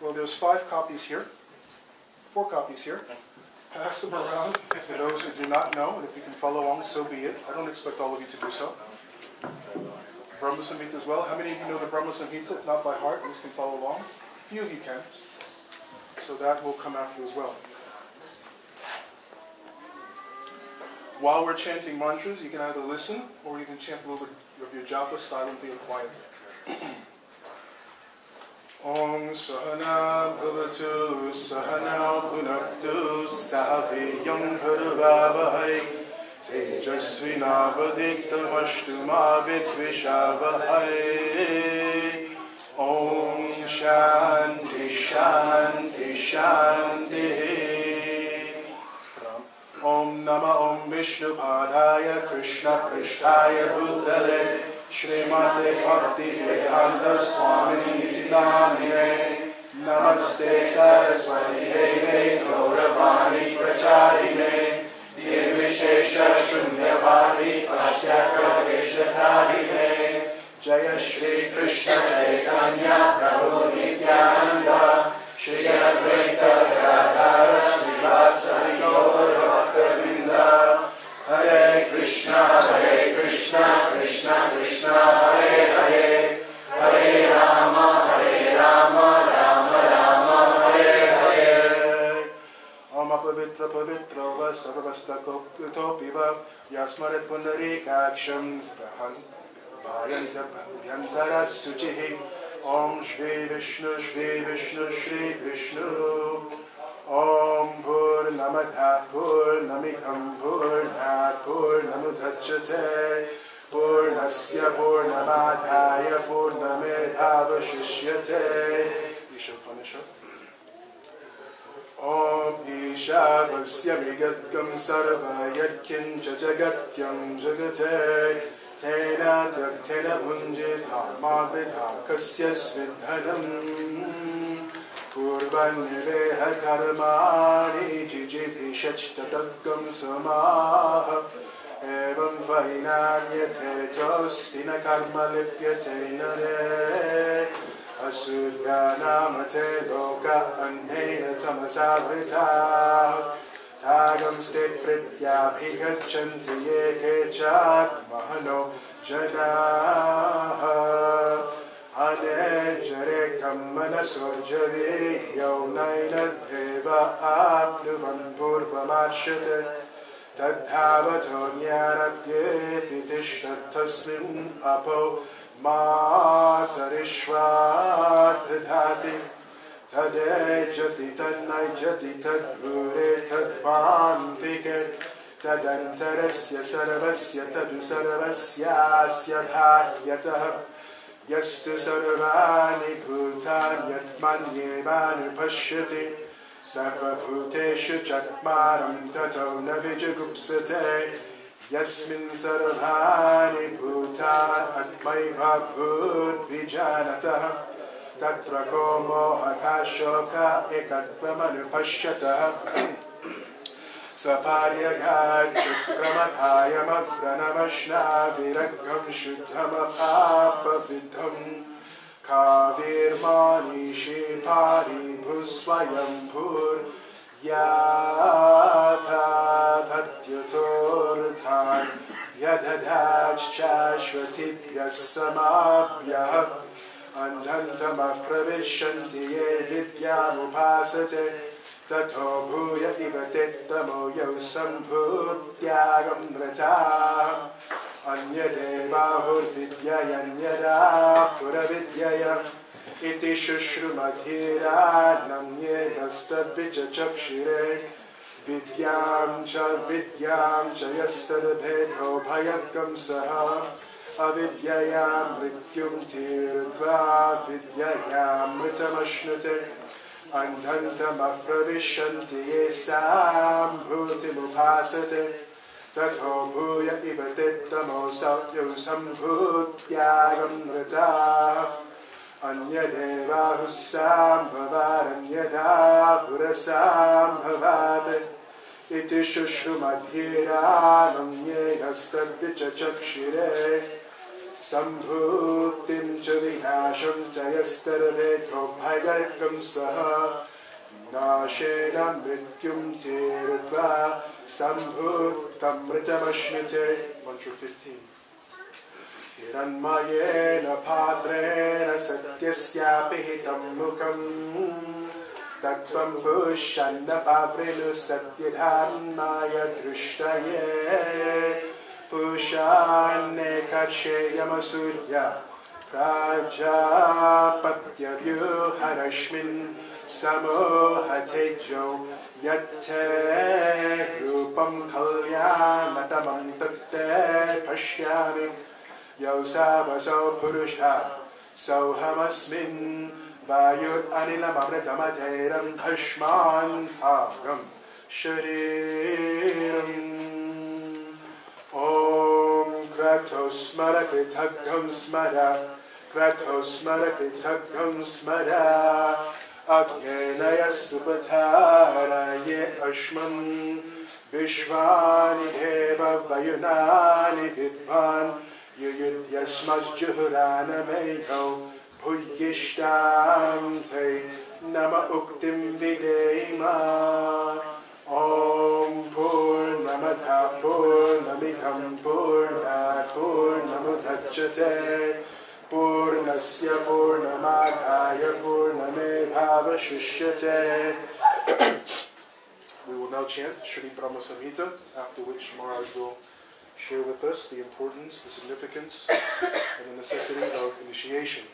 Well, there's 5 copies here, 4 copies here. Pass them around to those who do not know, and if you can follow along, so be it. I don't expect all of you to do so. Brahma Samhita as well. How many of you know the Brahma Samhita? If not by heart, at least can follow along. A few of you can. So that will come after as well. While we're chanting mantras, you can either listen or you can chant a little bit of your japa silently or quietly. Om Sahana Bhavatu Sahana Bhunaktu Sahaviryam Bharvavahai Tejasvinavadiktamashtu ma vidvishavahai. Om Shanti Shanti Shanti. Om Nama Om Vishnu Padaya Krishna Krishnaya Bhutale Srimate Bhakti Vedanta Swami Initiating. Namaste Saraswati Deve Gauravani Pracharine Nirvishesha Shunyavadi Pashyaka Deshatharine. Jaya Shri Krishna Chaitanya Prabhu Nityananda Shri Advaita Gadadhara Srivasadi Gaura Bhakta-vrinda. Hare Krishna Krishna Krishna Hare Hare Hare Rama Rama Rama Hare Hare. Om Pavitra Pavitra Va Sarvasta Topiva Yasmaret Pundarikaksham Bhayanta Bhavyantara Suchihi. Om Shri Vishnu Shri Vishnu Shri Vishnu. Om Purnamadha Purnamidham Purnat Purnamudachyate Purnasya Purnamadhaya Purnamedhavashishyate. Ishopanishad. Om Ishavasya Vigatkam Sarva Yatkincha Jagatyam Jagate Tena Tena Bhunjit Dharma Vidhakasya Svidhanam Purvaneveha Karmani Jijibhishachtatagam Samaha Evam Vainanyate Tostina Karma Lipyate Nare Asuryanamate Loka Annena Tamasavita Tagam Ste Pritya Bhigachanti Yeke Chat Mahano Janaha Ane Jare Kammana Surjari Yaunaina Deva Apnuvan Purvamashate Tadhavato Nyanatyeti Tishnatasmin Apo Matarishvat Dhati Tade Jati Tadnai Jati Tadgure Tadvampike Tadantarasya Saravasya Tadu Saravasya Syabhagyataha Yastu Sarvani Bhutani Yatmanye Manu Pashyati Sarva Bhuteshu Chatmaram Tato Navijagupsate Yasmin Sarvani Bhutan Atmaiva Bhut Vijanataha Tatra Komo Akashoka Ekatmanu Pashyataha Saparyagat Chukramakaya Magranamashna Viragham Shuddhamapapa Vidham Kavirmani Shipari Bhuswayam Bhur Yatha Tatyatorthan Yadadach Chashvatibhya Samabhya Andhantamah Pravishanti Ye Vidyamupasate Tato Bhuya Ivatettamo Yosam Bhutyagam Vrata Anyadeva Hurvidyayanyada Puravidyaya Iti Shushrumadhira Namye Nastavija Chakshire Vidyam Cha Yastadabhedo Bhayakam Saha Avidyayam Mrityum Tirtva Vidyayam Mritamashnute Andhantam Apravishanti Yesam Bhutimupasate Tato Bhuya Ivatettamo Yosam Bhutyagam Vrata Anyadeva Hussam Bhavad Anyada Purasam Bhavad Iti Shushumadhira Namye Nastavija Chakshire Sambhutim cha vinasham cha yastarvedho bhagakam saha Vinashena mrityum tiritva Sambhutam mritamashmite. Mantra 15. Hiranmayena padrena satyasyapi hitam mukam Tattvam bhushanna pavrinu satyadharmaya drishtaye Pushanne kaksheyamasudya Prajapatyavyoharashmin samohatejo Yatte rupam kalyanatamam tatte pashyami Yosavaso purusha sohamasmin Vayut anilam amritamateram khashman bhagam shariram Om kratos smara kritagam smara Kratos smara kritagam smara Agyenaya supataraye ashman Vishvani deva vayunani vidvan Yuyudyasmas juhurana meho Puyishtam te nama uktim videma Om Purnamadha Purnamidham Purnat Purnamudhachyate Purnasya Purnamadhaya Purnamedhavashishyate. We will now chant Shri Brahma Samhita, after which Maharaj will share with us the importance, the significance, and the necessity of initiation.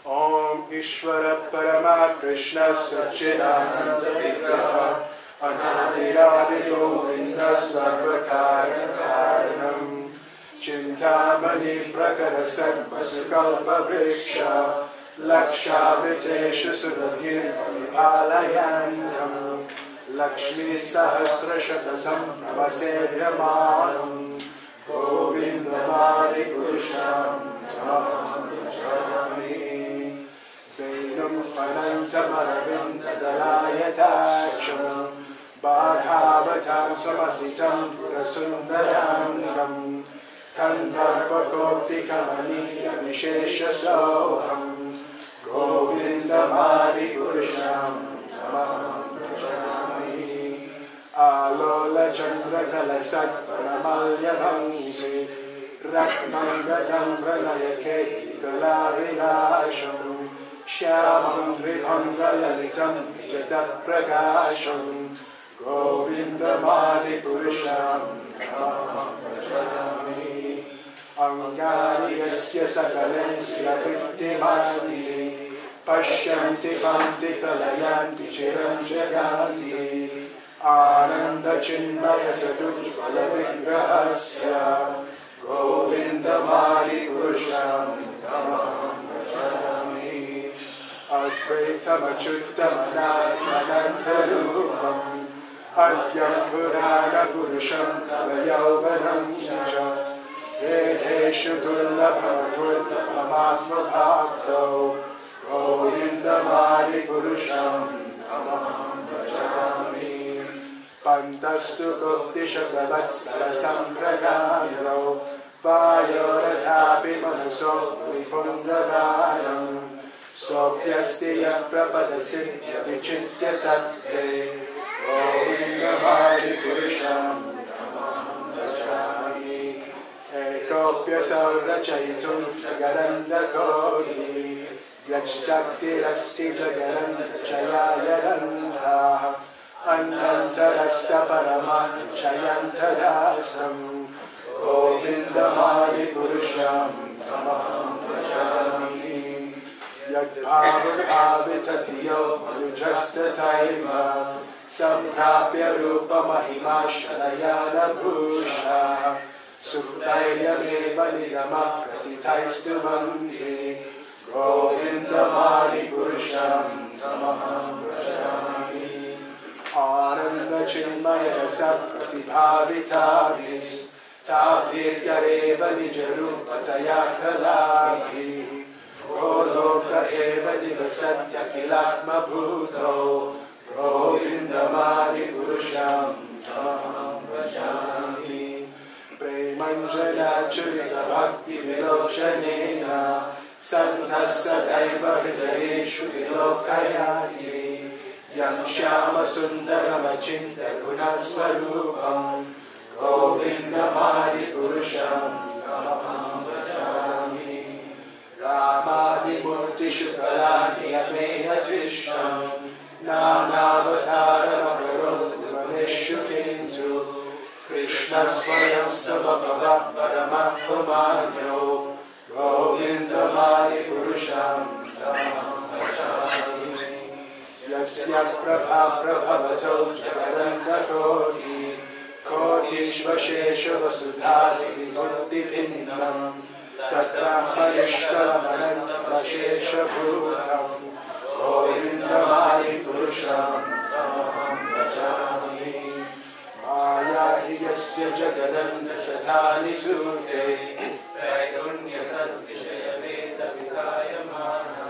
Om Ishvara Parama Krishna Satchidananda Vigraha Anadiladi Govinda Sarvakaranam Chintamani Prakara Sarvasukalpa Vriksha Lakshabhitesha Sudabhir Vipalayantam Lakshmi Sahasrashatasam Namasedhyamanam Govindamadi Purusham Tamam Venam Panantamaravindalayatacham Bhagavatam Samasitam Purasundarangam Kandarbhakoti Kamaniya Vishesha Soham Govindamadi Purusham Tamam Alola Chandra Kalasat Paramalya Bhamsi Ratnam Gadam Pranaya Keti Kalavinasham Shyamam Dribhanga Lalitam Vijatat Prakasham Govindamadi Purusham Tamam Bhajami Angani Yasya Sakalendriya Vittimanti Pashyanti Panti Kalayanti Chiram Jaganti Ananda Chinmaya Sadujvala Vigrahasya Govindamadi Purusham Tamam Bhajami Advaitam Achyutam Anantarupam Adyam Purana Purusham Kalayauvanam Cha Vedeshu Durlabhamatma Bhakto Govindamadi Purusham Tamam Bhajami Pantastu Gopti Shakavatsara Sampragado Vayoratapi Manaso Vipundavaram Sopyasti Yaprapada Siddhya Vichitya Tattve Govindamadi Purusham Tamam Bhajami Ekopya Saurachaitum Jagaranda Koti Yajtakti Rasti Jagaranda Chayayaranta Anantarasta Paraman Chayantarasam Govindamadi Purusham Tamam Bhajami Yadbhavabhavitatiyo Manujasta Taima Samprapya Rupa Mahima Shalayana Bhusha Sukhairyameva Nigama Pratitaistu Bandhi Govindamadi Purusham Tamam Bhajami Ananda Chinmaya Rasa Pratibhavitamis Tabhiryareva Nijarupataya Kalabhi Goloka Eva Nivasatya Kilatma Bhuto Govindamadi Purusham Tamam Bhajami Premanjana Charita Bhakti Vilochanena Santah Sadaiva Hridayeshu Vilokayati Yam Shyama Sundaram Achinta Gunasvarupam Govindamadi Purusham Tamaham Bhajami Ramadi Murti Shukalani Amena Tisham Nanavatara Makaram Purameshu Kintu Krishna Swayam Samabhava Paramahrumanyo Govindamadi Purusham Tamaham Bhajami Yasya Prabha Prabhavato Jagaranda Koti Kotishvashesha Vasudhasi Vibuddhi Pinnam Tatramarishkalamanantavashesha Bhutam Govindamadi Purusham Tamaham Bhajami Maya Hiyasya Jagadanda Sathani Sute Traigunyatat Vishaya Veda Vikayamana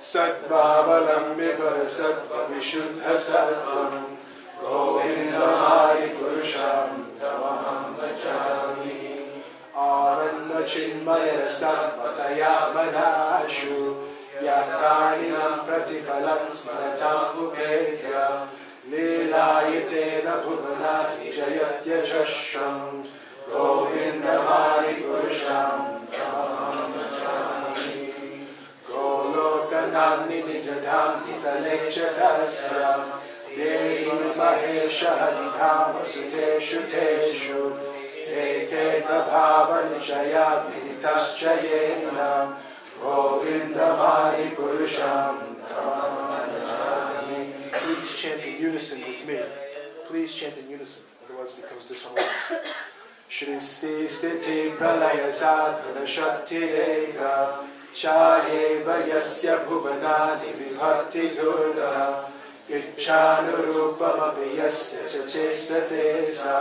Sattvavalambhi Parasattva Vishuddha Sattvam Govindamadi Purusham Tamaham Bhajami Ananda Chinmaya Sattvataya Manashu Yapraninam Pratifalam Smaratam Upedya Leelayatena Bhuvanati Jayatya Jashram Govindamadi Purusham Tamaham Bhajami Golokanamni Nijadham Nitalekchatasya Devi Mahesha Hadikama Suteshu Teshu Te Te Prabhava Nijaya Piritaschayena Govindamadi Purusham Tamaham Bhajami. Please chant in unison with me. Please chant in unison, otherwise it becomes disharmonious. Shri Sthiti Pralaya Sadhana Shakti Rega Shayeva Yasya Bhuvanani Vibhakti Durga Ichhanurupamapi Yasya Chachestate Sa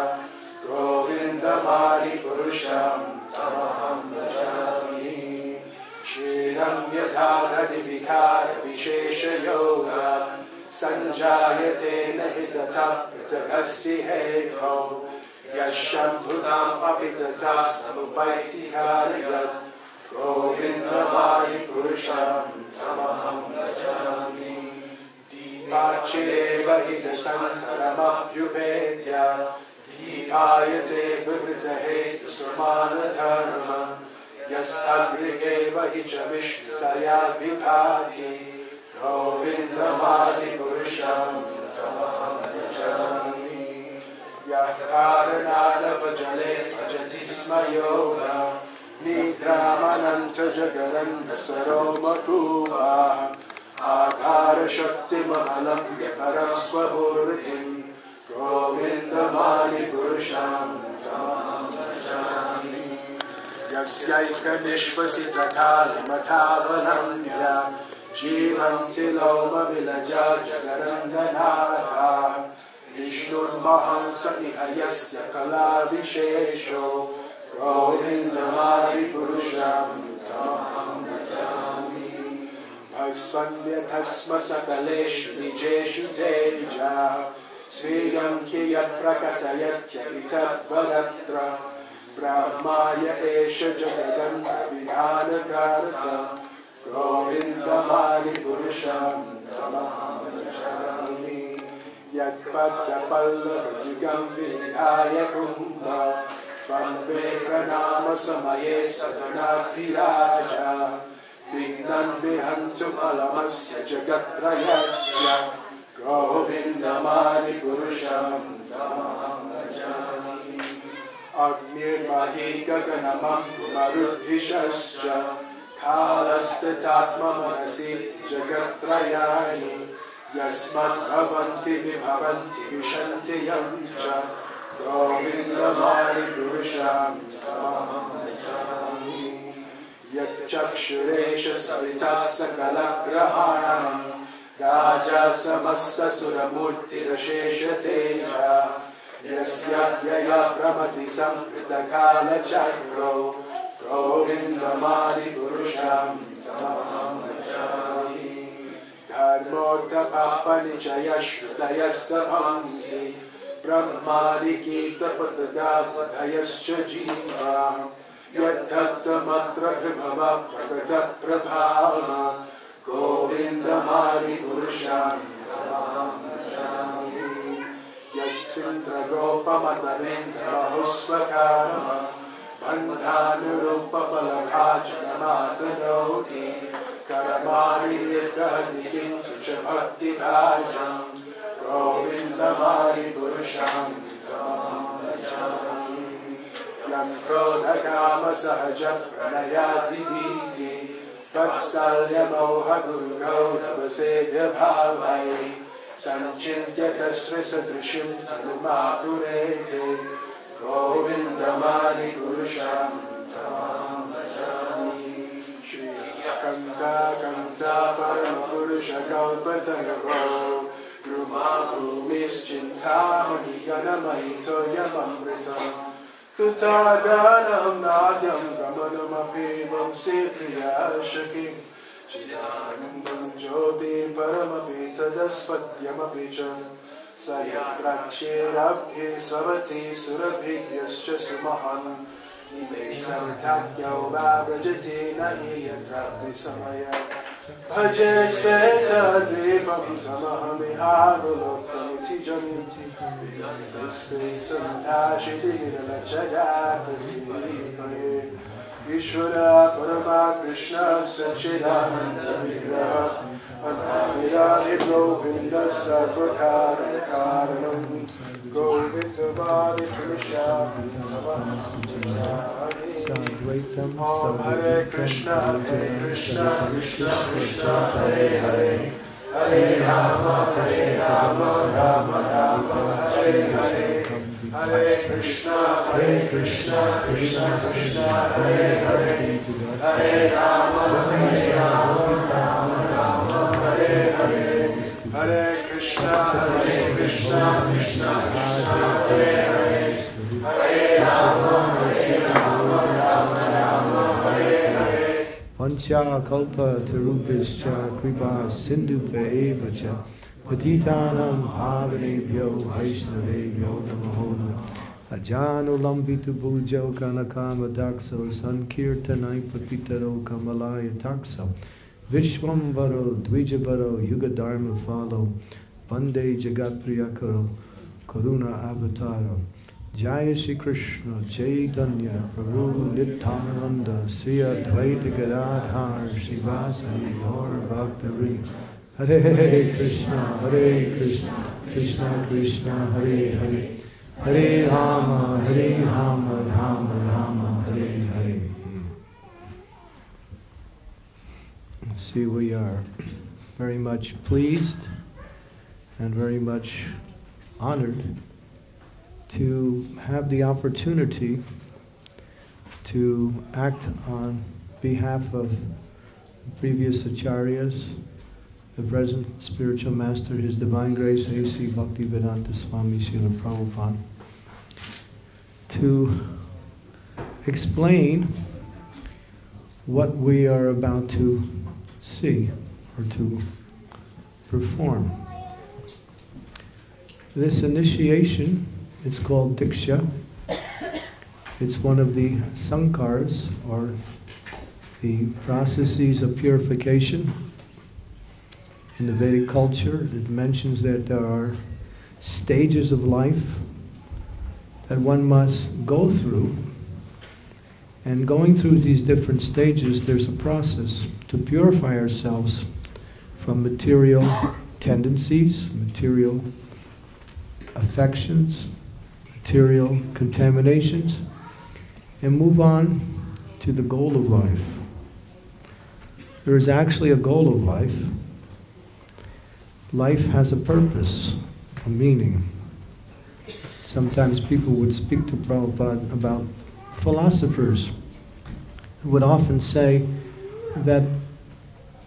Govindamadi Purusham Tamaham Bhajami Shriram Yadhana Divikara Vishesha Yoga Sanjayate Nahitatam Pritagasti Hekho Yashambhutam Apitatas Samupaiti Kariyat Govindamadi Purusham Tamaham Bhajami Dipachireva Hida Santaramapyupedya Dipayate Vivritahetu Samana Dharma Yastagrigeva Hicha Vishnitaya Vipati Govindamadi Purusham Tamaham Bhajami Yakaranala Bhajale Bhajati Sma Yoga Nidramananta Jagaranda Saroma Kuva Adhara Shakti Mahalam Param Swabhuritim Govindamadi Purusham Tamaham Bhajami Yasyaika Nishvasita Kala Matavalamya Jivanti Loma Vilaja Jagarandanara Vishnur Mahamsa Ihayasya Kala Vishesho Govindamadi Purusham Tamaham Bhajami Bhasvanya Tasma Sakaleshu Vijeshu Teja Sriyam Kiyat Prakatayatya Itat Varatra Brahmaya Esha Jagadanda Vidhana Karata Govindamadi Purusham Tamaham Bhajami Yatpada Pallava Yugam Vinidhaya Kumbha Vande Pranama Samaye Sadanati Raja Vignan Vihantum Alamasya Jagatrayasya Govindamadi Purusham Tamaham Bhajami Agnir Mahi Gaganamam Kumaruddhishascha Kalastatatma Manasiti Jagatrayani Yasmat Bhavanti Vibhavanti Vishanti Yamcha Govindamadi Purusham Tamaham Bhajami Yakchakshuresha Savitas Sakalagrahanam Raja Samasta Suramurti Rashesha Teja Yasya Yaya Pramati Sampritakala Chakro Govindamadi Purusham Tamaham Bhajami Dharmota Papani Jayashrutayasta Bhamsi Brahmadi Kita Patagavadayascha Jiva Yattatamatra vibhava prakata prabhava Govindamadi Purusham Tamam Bhajami Yastvindra Gopamadavindra Bahusvakarama Bandhanurupa Falabhajanamatanoti Karamani Nirdhadikim Tucha Bhakti Bhajam Govindamadi Purusham Tamam Bhajami Yam Krodha Kama Sahaja Pranayati Diti Vatsalya Moha Guru Gauda Vasedya Bhavai Sanchintya Tasre Sadrishim Tanuma Purete Govindamani Purusham Tamam Bhajami Shri Kanta Kanta Parama Purusha Kalpatagavo Druma Bhumis Chintamani Ganamaito Yamamritam Kutaganam Nadyam Gamanamapivam Sipriya Shakim Chidanandam Jyoti Paramapita Dasvadyamapicham Sayaprakshirabhi Savati Surabhidyascha Sumahan Nime Santakyau Vabhajati Nahi Yadrabhi Samaya Bhaje Sveta Dvipam Tamahamihanuloktamiti Jam Vigantaste Santashiti Viralachayapati Paye Ishvara Parama Krishna Sachidananda Vigraha Anamirani Govinda Sarvakaranam Karanam Govindamadi Purusham Tamam Bhajami Om Hare Krishna Krishna Krishna Hare Hare Hare Rama Rama Rama Hare Hare Hare Krishna Krishna Krishna Hare Hare Hare Rama Rama Rama Hare Hare Hare Krishna Krishna Krishna Hare Hare Hare Rama Rama Hare Hare Pancha kalpa tarupascha kripa sindhupe evacha patitanam bhavanebhyo vaishnavebhyo namaho ajanulambitu bhujo kanakama dakso sankirtanai patitaro kamalaya taksa vishwambaro dvijabaro yugadharma follow Vande Jagat Priyakaro Karuna Avataro Jaya Shri Krishna Chaitanya Prabhu Nityananda Sri Advaita Gadadhar Shivasani Gaur Bhaktari Hare Krishna Krishna Krishna Hare Hare Hare Rama Rama Rama Hare Hare. See, we are very much pleased and very much honored to have the opportunity to act on behalf of the previous acharyas, the present spiritual master, His Divine Grace A.C. Bhaktivedanta Swami Srila Prabhupada, to explain what we are about to see or to perform. This initiation is called Diksha. It's one of the sankars, or the processes of purification. In the Vedic culture, it mentions that there are stages of life that one must go through. And going through these different stages, there's a process to purify ourselves from material tendencies, material affections, material contaminations, and move on to the goal of life. There is actually a goal of life. Life has a purpose, a meaning. Sometimes people would speak to Prabhupada about philosophers who would often say that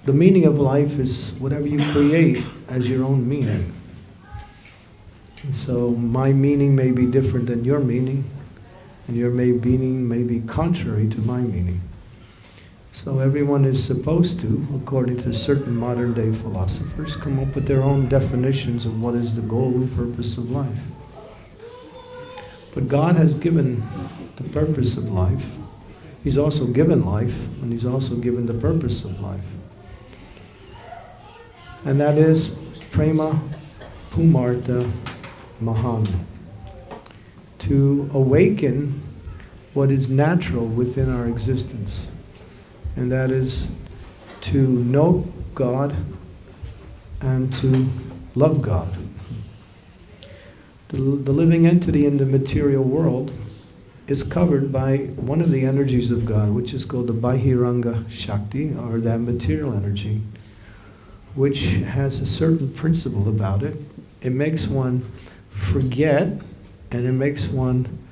the meaning of life is whatever you create as your own meaning. And so my meaning may be different than your meaning, and your meaning may be contrary to my meaning. So everyone is supposed to, according to certain modern day philosophers, come up with their own definitions of what is the goal and purpose of life. But God has given the purpose of life He's also given life, and he's also given the purpose of life. And that is prema pumarta mahan, to awaken what is natural within our existence. And that is to know God and to love God. The living entity in the material world is covered by one of the energies of God, which is called the Bahiranga Shakti, or that material energy, which has a certain principle about it. It makes one forget, and it makes one,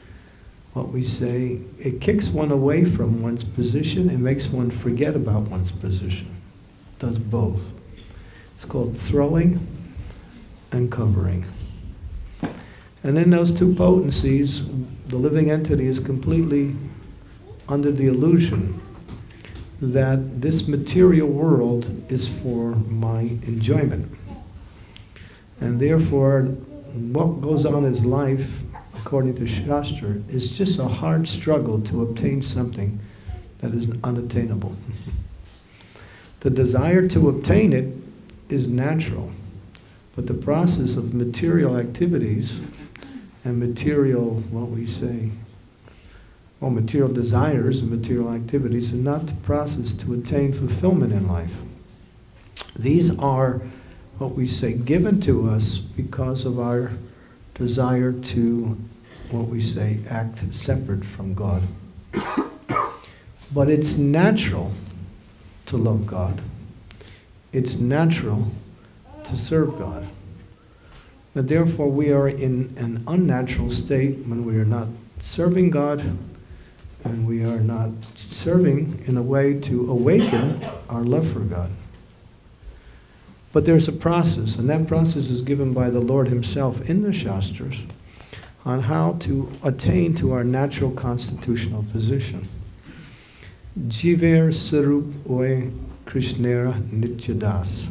what we say, it kicks one away from one's position, it makes one forget about one's position. It does both. It's called throwing and covering. And in those two potencies, the living entity is completely under the illusion that this material world is for my enjoyment. And therefore, what goes on in life, according to Shastra, is just a hard struggle to obtain something that is unattainable. The desire to obtain it is natural, but the process of material activities and material, what we say, material desires and material activities are not the process to attain fulfillment in life. These are, what we say, given to us because of our desire to, what we say, act separate from God. But it's natural to love God. It's natural to serve God. But therefore we are in an unnatural state when we are not serving God, and we are not serving in a way to awaken our love for God. But there's a process, and that process is given by the Lord himself in the Shastras on how to attain to our natural constitutional position. Jiver Sarup Oy Krishnera Nityadas.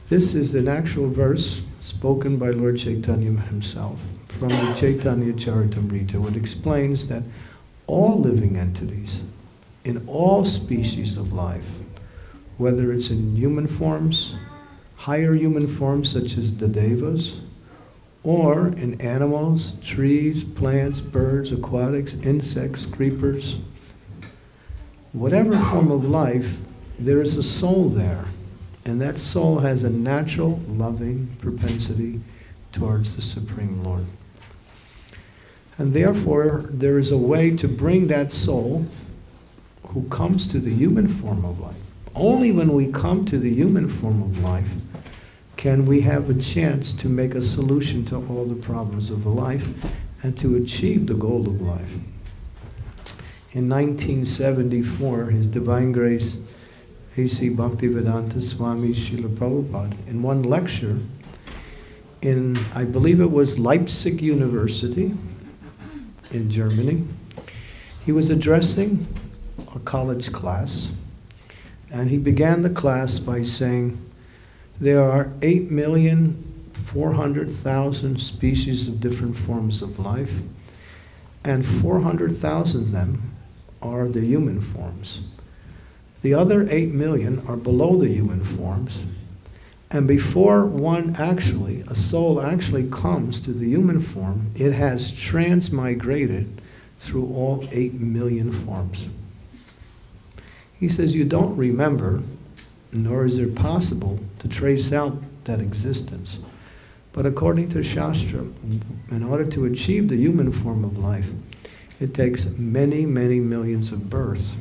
This is an actual verse spoken by Lord Chaitanya himself from the Chaitanya Charitamrita, which explains that all living entities in all species of life, whether it's in human forms, higher human forms such as the devas, or in animals, trees, plants, birds, aquatics, insects, creepers, whatever form of life, there is a soul there. And that soul has a natural, loving propensity towards the Supreme Lord. And therefore, there is a way to bring that soul who comes to the human form of life. Only when we come to the human form of life can we have a chance to make a solution to all the problems of life and to achieve the goal of life. In 1974, His Divine Grace A.C. Bhaktivedanta Swami Srila Prabhupada, in one lecture in, I believe it was Leipzig University in Germany, he was addressing a college class, and he began the class by saying, there are 8,400,000 species of different forms of life, and 400,000 of them are the human forms. The other 8 million are below the human forms, and before a soul actually comes to the human form, it has transmigrated through all 8 million forms. He says you don't remember, nor is it possible to trace out that existence. But according to Shastra, in order to achieve the human form of life, it takes many, many millions of births.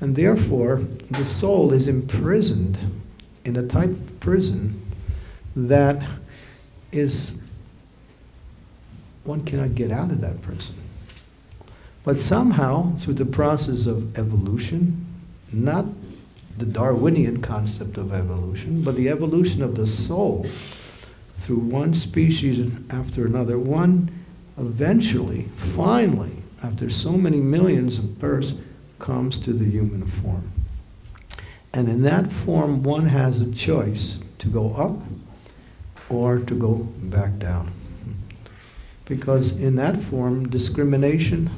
And therefore, the soul is imprisoned in a type of prison that is, one cannot get out of that prison. But somehow, through the process of evolution, not the Darwinian concept of evolution, but the evolution of the soul, through one species after another, one eventually, finally, after so many millions of births, comes to the human form. And in that form, one has a choice to go up or to go back down. Because in that form, discrimination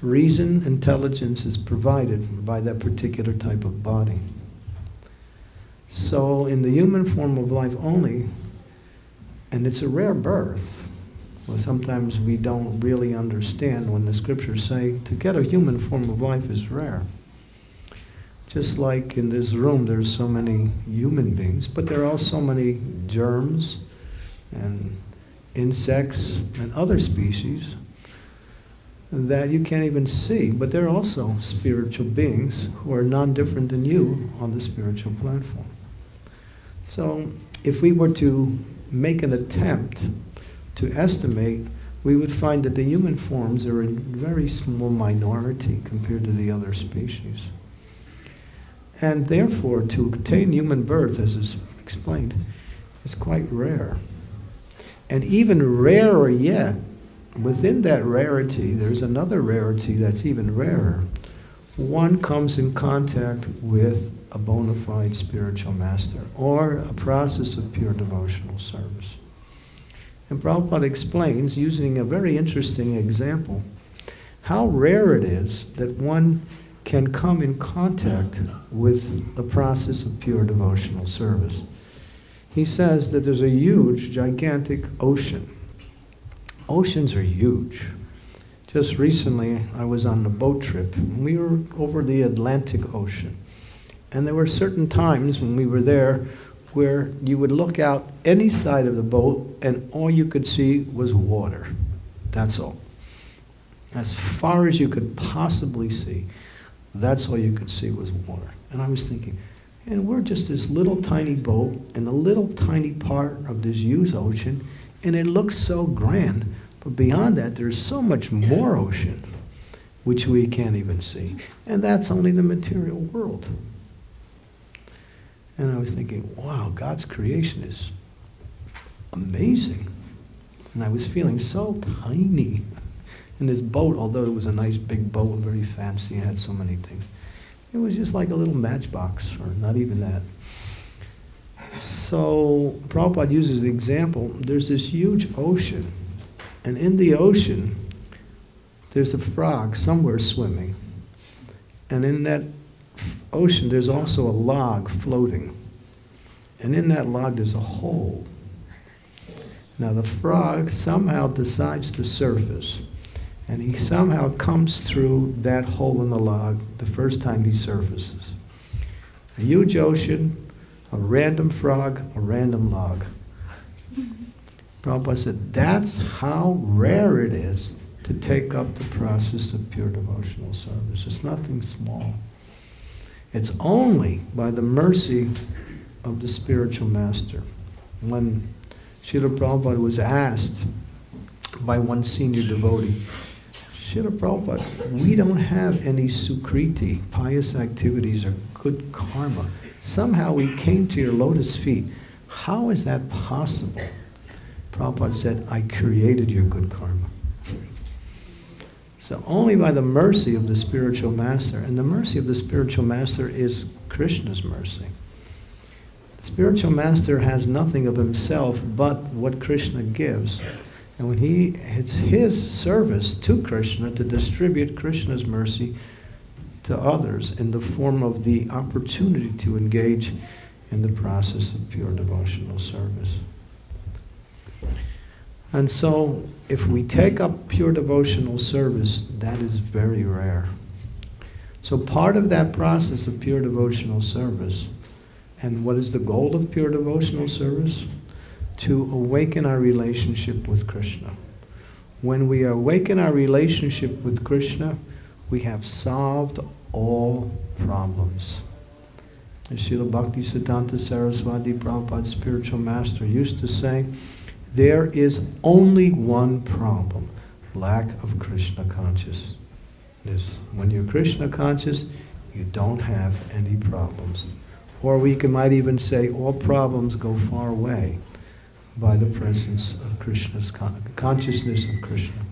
reason, intelligence is provided by that particular type of body. So in the human form of life only, and it's a rare birth, well, sometimes we don't really understand when the scriptures say to get a human form of life is rare. Just like in this room there's so many human beings, but there are also many germs and insects and other species that you can't even see, but they're also spiritual beings who are non-different than you on the spiritual platform. So if we were to make an attempt to estimate, we would find that the human forms are a very small minority compared to the other species. And therefore, to attain human birth, as is explained, is quite rare. And even rarer yet, within that rarity, there's another rarity that's even rarer. One comes in contact with a bona fide spiritual master, or a process of pure devotional service. And Prabhupada explains, using a very interesting example, how rare it is that one can come in contact with the process of pure devotional service. He says that there's a huge, gigantic ocean. Oceans are huge. Just recently, I was on a boat trip, and we were over the Atlantic Ocean. And there were certain times when we were there where you would look out any side of the boat and all you could see was water. That's all. As far as you could possibly see, that's all you could see was water. And I was thinking, and we're just this little tiny boat in a little tiny part of this huge ocean, and it looks so grand. But beyond that, there's so much more ocean, which we can't even see. And that's only the material world. And I was thinking, wow, God's creation is amazing. And I was feeling so tiny in this boat, although it was a nice big boat, very fancy, and had so many things. It was just like a little matchbox, or not even that. So Prabhupada uses the example, there's this huge ocean, and in the ocean, there's a frog somewhere swimming. And in that ocean, there's also a log floating. And in that log, there's a hole. Now the frog somehow decides to surface. And he somehow comes through that hole in the log the first time he surfaces. A huge ocean, a random frog, a random log. Prabhupada said, that's how rare it is to take up the process of pure devotional service. It's nothing small. It's only by the mercy of the spiritual master. When Srila Prabhupada was asked by one senior devotee, Srila Prabhupada, we don't have any sukriti, pious activities, or good karma. Somehow we came to your lotus feet. How is that possible? Prabhupada said, I created your good karma. So only by the mercy of the spiritual master, and the mercy of the spiritual master is Krishna's mercy. The spiritual master has nothing of himself but what Krishna gives. And when it's his service to Krishna to distribute Krishna's mercy to others in the form of the opportunity to engage in the process of pure devotional service. And so, if we take up pure devotional service, that is very rare. So part of that process of pure devotional service, and what is the goal of pure devotional service? To awaken our relationship with Krishna. When we awaken our relationship with Krishna, we have solved all problems. As Srila Bhaktisiddhanta Saraswati, Prabhupada's spiritual master, used to say, there is only one problem, lack of Krishna consciousness. When you're Krishna conscious, you don't have any problems. Or we might even say all problems go far away by the presence of Krishna's consciousness of Krishna.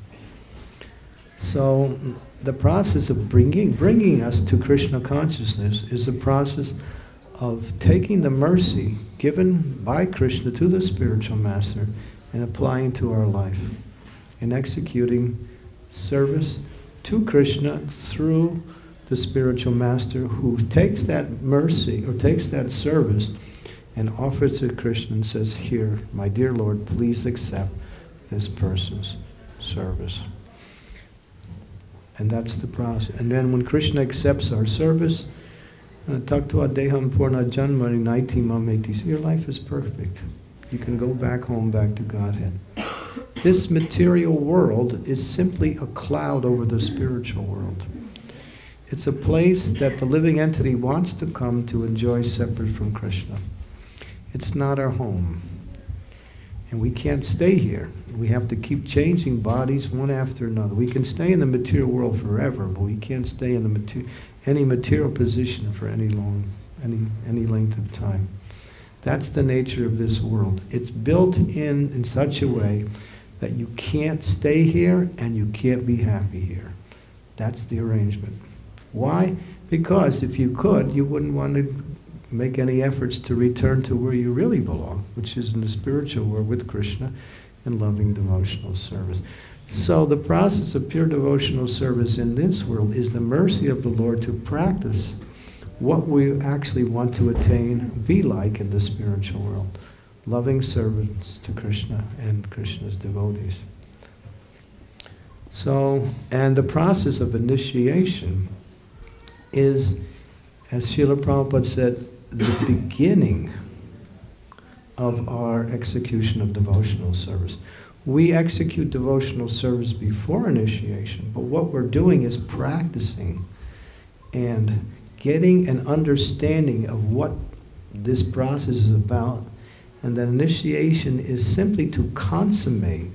So the process of bringing us to Krishna consciousness is a process of taking the mercy given by Krishna to the spiritual master and applying to our life and executing service to Krishna through the spiritual master, who takes that mercy or takes that service and offers it to Krishna and says, "Here, my dear Lord, please accept this person's service." And that's the process. And then when Krishna accepts our service, Taktua Deham Purna Janmari Naiti Mameti, your life is perfect. You can go back home, back to Godhead. This material world is simply a cloud over the spiritual world. It's a place that the living entity wants to come to enjoy separate from Krishna. It's not our home. And we can't stay here. We have to keep changing bodies one after another. We can stay in the material world forever, but we can't stay in any material position for any length of time. That's the nature of this world. It's built in such a way that you can't stay here and you can't be happy here. That's the arrangement. Why? Because if you could, you wouldn't want to make any efforts to return to where you really belong, which is in the spiritual world with Krishna and loving devotional service. So the process of pure devotional service in this world is the mercy of the Lord to practice what we actually want to attain, be like in the spiritual world. Loving servants to Krishna and Krishna's devotees. So, and the process of initiation is, as Srila Prabhupada said, the beginning of our execution of devotional service. We execute devotional service before initiation, but what we're doing is practicing and getting an understanding of what this process is about. And that initiation is simply to consummate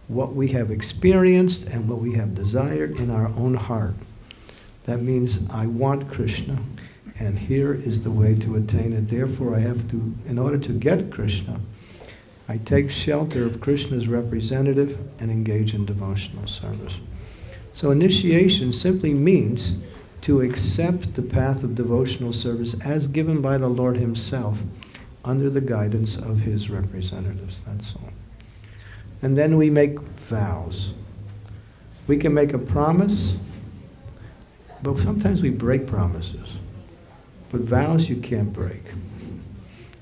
what we have experienced and what we have desired in our own heart. That means I want Krishna, and here is the way to attain it. Therefore, I have to, in order to get Krishna, I take shelter of Krishna's representative and engage in devotional service. So initiation simply means to accept the path of devotional service as given by the Lord Himself under the guidance of His representatives, that's all. And then we make vows. We can make a promise, but sometimes we break promises. But vows you can't break.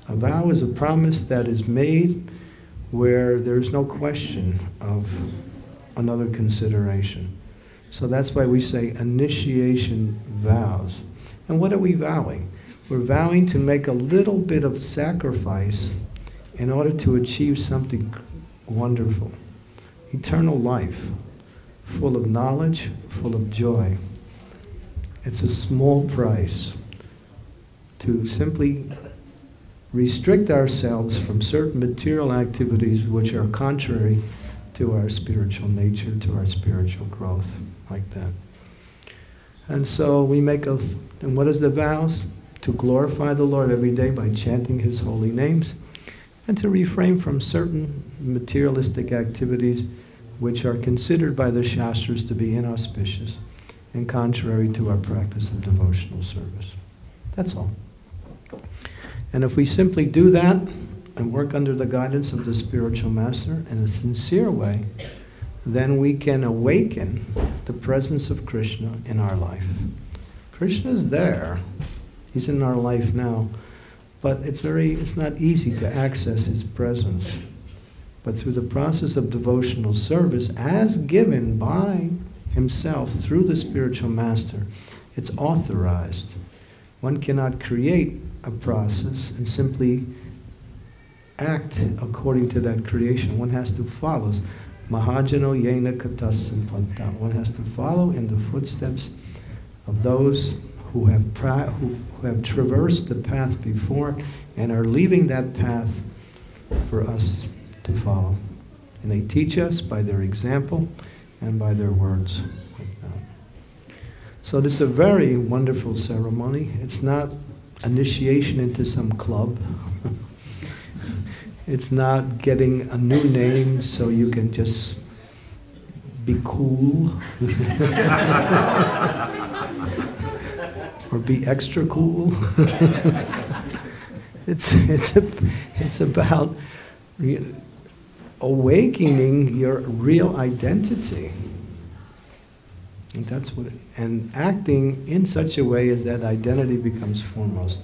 A vow is a promise that is made where there's no question of another consideration. So that's why we say initiation vows. And what are we vowing? We're vowing to make a little bit of sacrifice in order to achieve something wonderful. Eternal life, full of knowledge, full of joy. It's a small price to simply restrict ourselves from certain material activities which are contrary to our spiritual nature, to our spiritual growth, like that. And so we make and what is the vows? To glorify the Lord every day by chanting His holy names, and to refrain from certain materialistic activities which are considered by the Shastras to be inauspicious and contrary to our practice of devotional service. That's all. And if we simply do that and work under the guidance of the spiritual master in a sincere way, then we can awaken the presence of Krishna in our life. Krishna is there. He's in our life now. But it's not easy to access His presence. But through the process of devotional service, as given by Himself through the spiritual master, it's authorized. One cannot create a process and simply act according to that creation. One has to follow. Mahajano yena katasam panta. One has to follow in the footsteps of those who have traversed the path before and are leaving that path for us to follow. And they teach us by their example and by their words. So this is a very wonderful ceremony. It's not initiation into some club. It's not getting a new name so you can just be cool. Or be extra cool. It's about awakening your real identity. And that's what, and acting in such a way as that identity becomes foremost.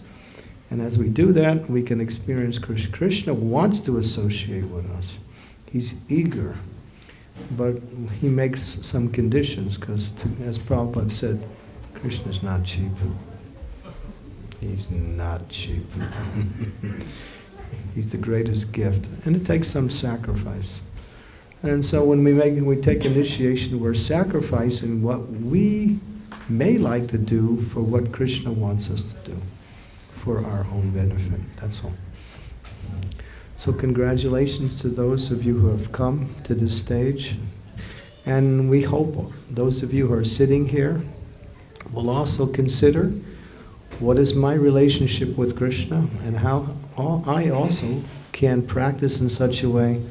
And as we do that, we can experience Krishna. Krishna wants to associate with us. He's eager. But he makes some conditions, because as Prabhupada said, Krishna's not cheap. He's not cheap. He's the greatest gift. And it takes some sacrifice. And so when we take initiation, we're sacrificing what we may like to do for what Krishna wants us to do, for our own benefit. That's all. So congratulations to those of you who have come to this stage. And we hope those of you who are sitting here will also consider what is my relationship with Krishna and how I also can practice in such a way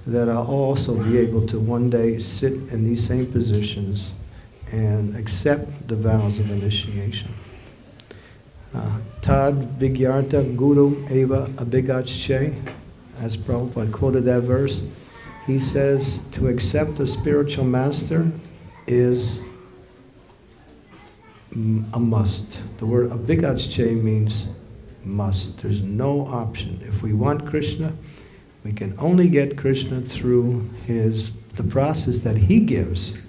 that I'll also be able to one day sit in these same positions and accept the vows of initiation. Tad Vigyarta Guru Eva Abhigache, as Prabhupada quoted that verse, he says to accept a spiritual master is a must. The word Abhigache means must. There's no option. If we want Krishna, we can only get Krishna through the process that he gives.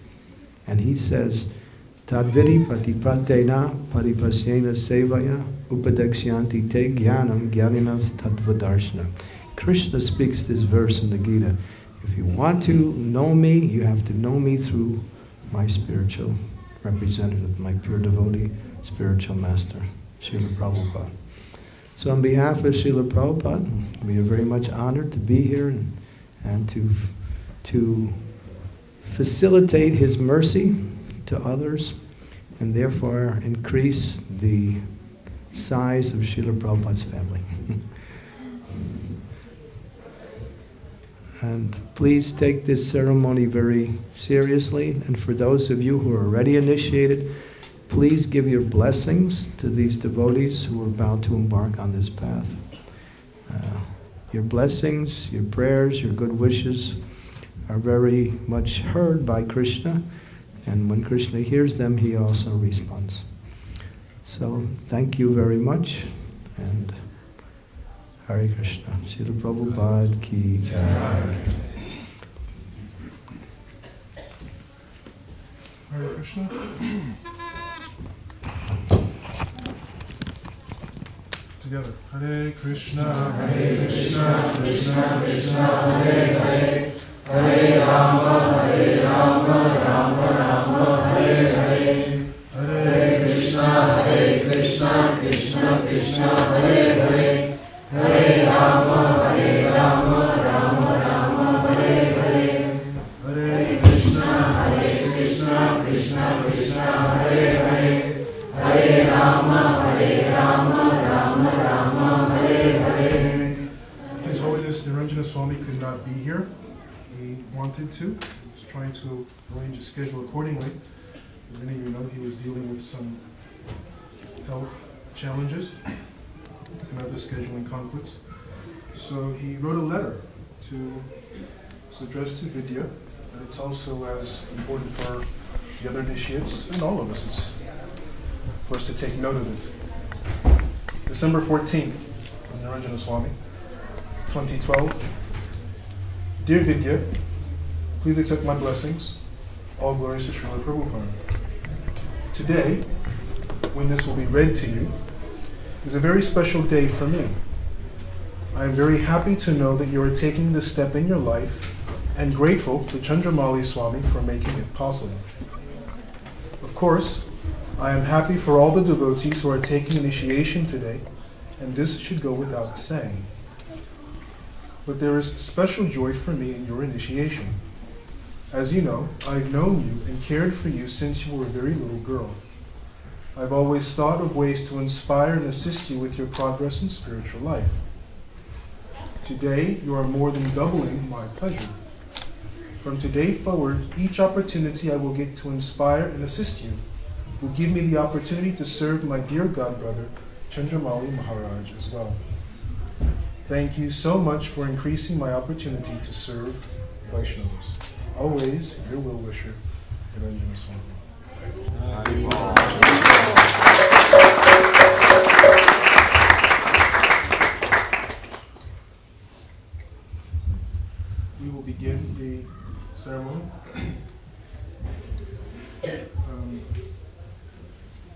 And he says, Tadvidi patipatena paripasyena sevaya upadakshyanti te jnanam jnaninas tadvadarshana. Krishna speaks this verse in the Gita. If you want to know me, you have to know me through my spiritual representative, my pure devotee, spiritual master, Srila Prabhupada. So on behalf of Srila Prabhupada, we are very much honored to be here and to facilitate his mercy to others and therefore increase the size of Srila Prabhupada's family. And please take this ceremony very seriously. And for those of you who are already initiated, please give your blessings to these devotees who are about to embark on this path. Your blessings, your prayers, your good wishes are very much heard by Krishna. And when Krishna hears them, he also responds. So thank you very much. And Hare Krishna. Srila Prabhupada ki jai. Hare Krishna. Together. Hare Krishna, Krishna Krishna, Hare Hare. Hare Rama, Rama Rama, Hare Hare. Hare Krishna, Krishna Krishna, Hare Hare. Hare Rama, Rama Hare Hare. Hare Krishna, Krishna Krishna, Hare Hare. Hare Rama, Rama Hare Hare. His Holiness Niranjana Swami could not be here. He wanted to. He was trying to arrange a schedule accordingly. Many of you know he was dealing with some health challenges and other scheduling conflicts. So he wrote a letter it's addressed to Vidya, but it's also as important for the other initiates and all of us. It's for us to take note of it. December 14th, from Niranjana Swami, 2012. Dear Vidya, please accept my blessings. All glories to Srila Prabhupada. Today, when this will be read to you, is a very special day for me. I am very happy to know that you are taking this step in your life and grateful to Candramauli Swami for making it possible. Of course, I am happy for all the devotees who are taking initiation today, and this should go without saying. But there is special joy for me in your initiation. As you know, I've known you and cared for you since you were a very little girl. I've always thought of ways to inspire and assist you with your progress in spiritual life. Today, you are more than doubling my pleasure. From today forward, each opportunity I will get to inspire and assist you will give me the opportunity to serve my dear godbrother, Candramauli Maharaj, as well. Thank you so much for increasing my opportunity to serve Vaishnavas. Always, your well-wisher, Niranjana Swami. We will begin the ceremony.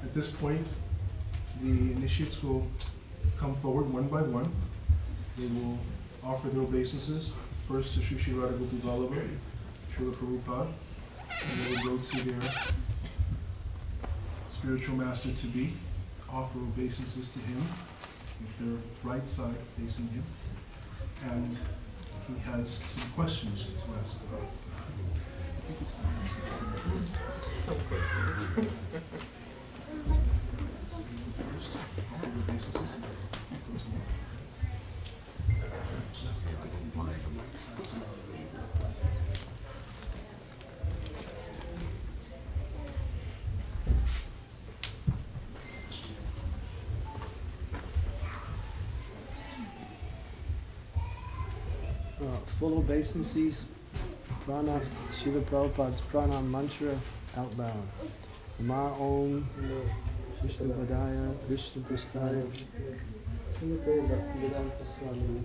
At this point, the initiates will come forward one by one. They will offer their obeisances, first to Sri Sri Radha Gopi Vallabha, Srila Prabhupada, and they will go to their spiritual master to be, offer obeisances to him with their right side facing him, and he has some questions to ask about. Some questions. First, offer obeisances. Go to one. Left side to the right side to the full obeisances, prana, Srila Prabhupada's prana mantra out loud. Ma Om Vishnu Padaya Vishnu Prastaya Bhaktivedanta Swami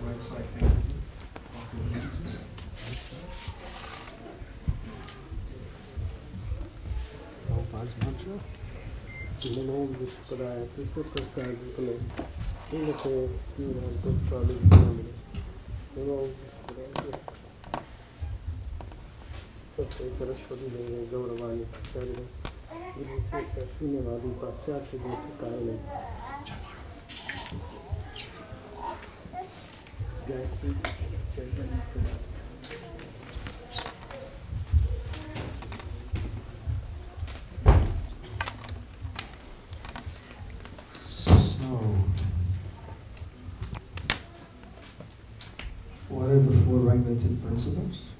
right side facing you. Offer obeisances. Prabhupada's mantra. Namo Vishpadaya Krishna Prasthaya Gopale Namo Vishpadaya Namo Vishpadaya Sattva Saraswati Deve Gauravani Charya Vishesha Shunyavadi Paschatya Dukhatayane Jai Sri Chaitanya Prabhu. What are the four regulative principles?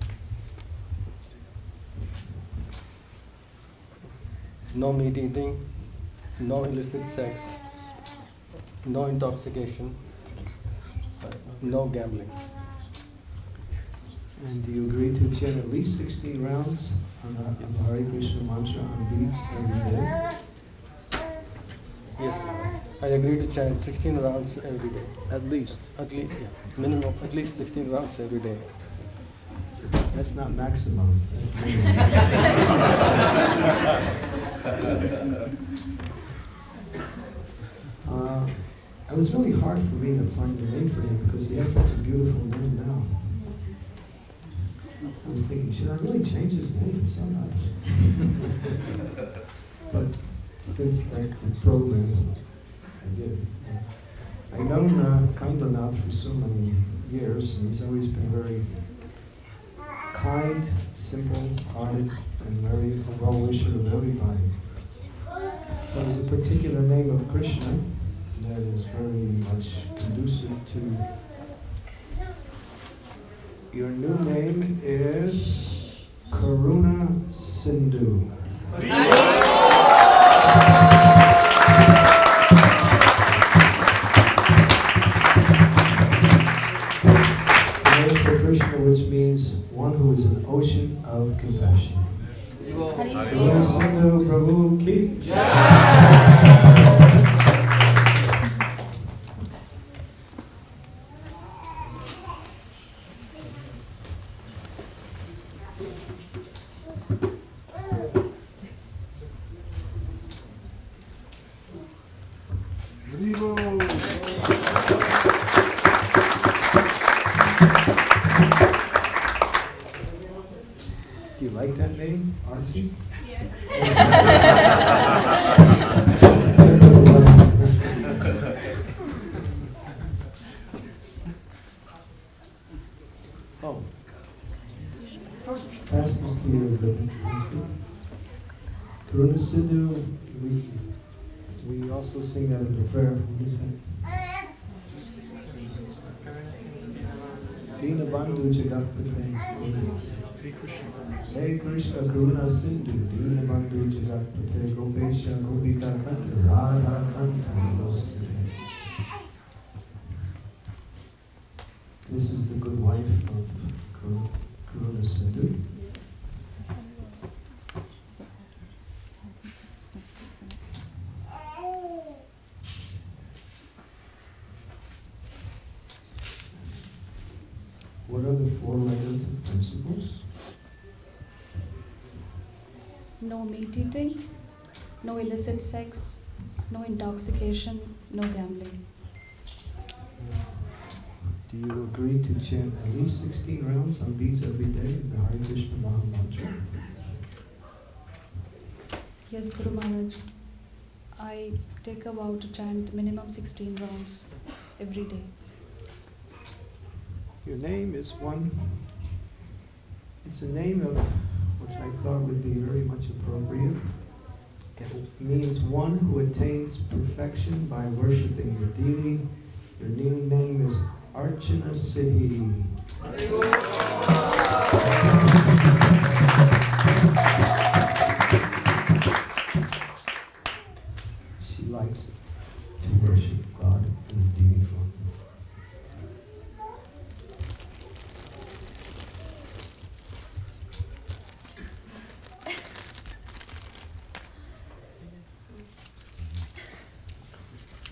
No meat eating, no illicit sex, no intoxication, no gambling. And do you agree to chant at least 16 rounds of the Hare Krishna mantra on beats every day? Yes, I agree to chant 16 rounds every day. At least. At least, yeah. Minimum, at least 16 rounds every day. That's not maximum. That's minimum. It was really hard for me to find a name for him because he has such a beautiful name now. I was thinking, should I really change his name so much? But since that's the program, I did. I've known Candranath for so many years, and he's always been very kind, simple-hearted, and very well-wisher of everybody. So there's a particular name of Krishna that is very much conducive to. Your new name is Karuna Sindhu. The name for Krishna, which means one who is an ocean of compassion. Karuna Sindhu Prabhu Ki Do you like that name, Archie? Yes. Oh. Pass this to you. Karuna Sindhu, we also sing that in the prayer. We sing. Dina Bandhu Jagatpate. Hey Krishna Karuna Sindhu Dina Bandhu Jagatpate Gopesha Gopika Kanta Radha Kanta Namaste. This is the good wife of Karuna Sindhu. What are the four regulative principles? No meat eating, no illicit sex, no intoxication, no gambling. Do you agree to chant at least 16 rounds on beats every day in the Hare Krishna Maha Mantra? Yes, Guru Maharaj. I take a vow to chant minimum 16 rounds every day. Your name is one, it's a name of which I thought would be very much appropriate. It means one who attains perfection by worshipping your deity. Your new name is Archana Siddhi. She likes to worship God in the deity form.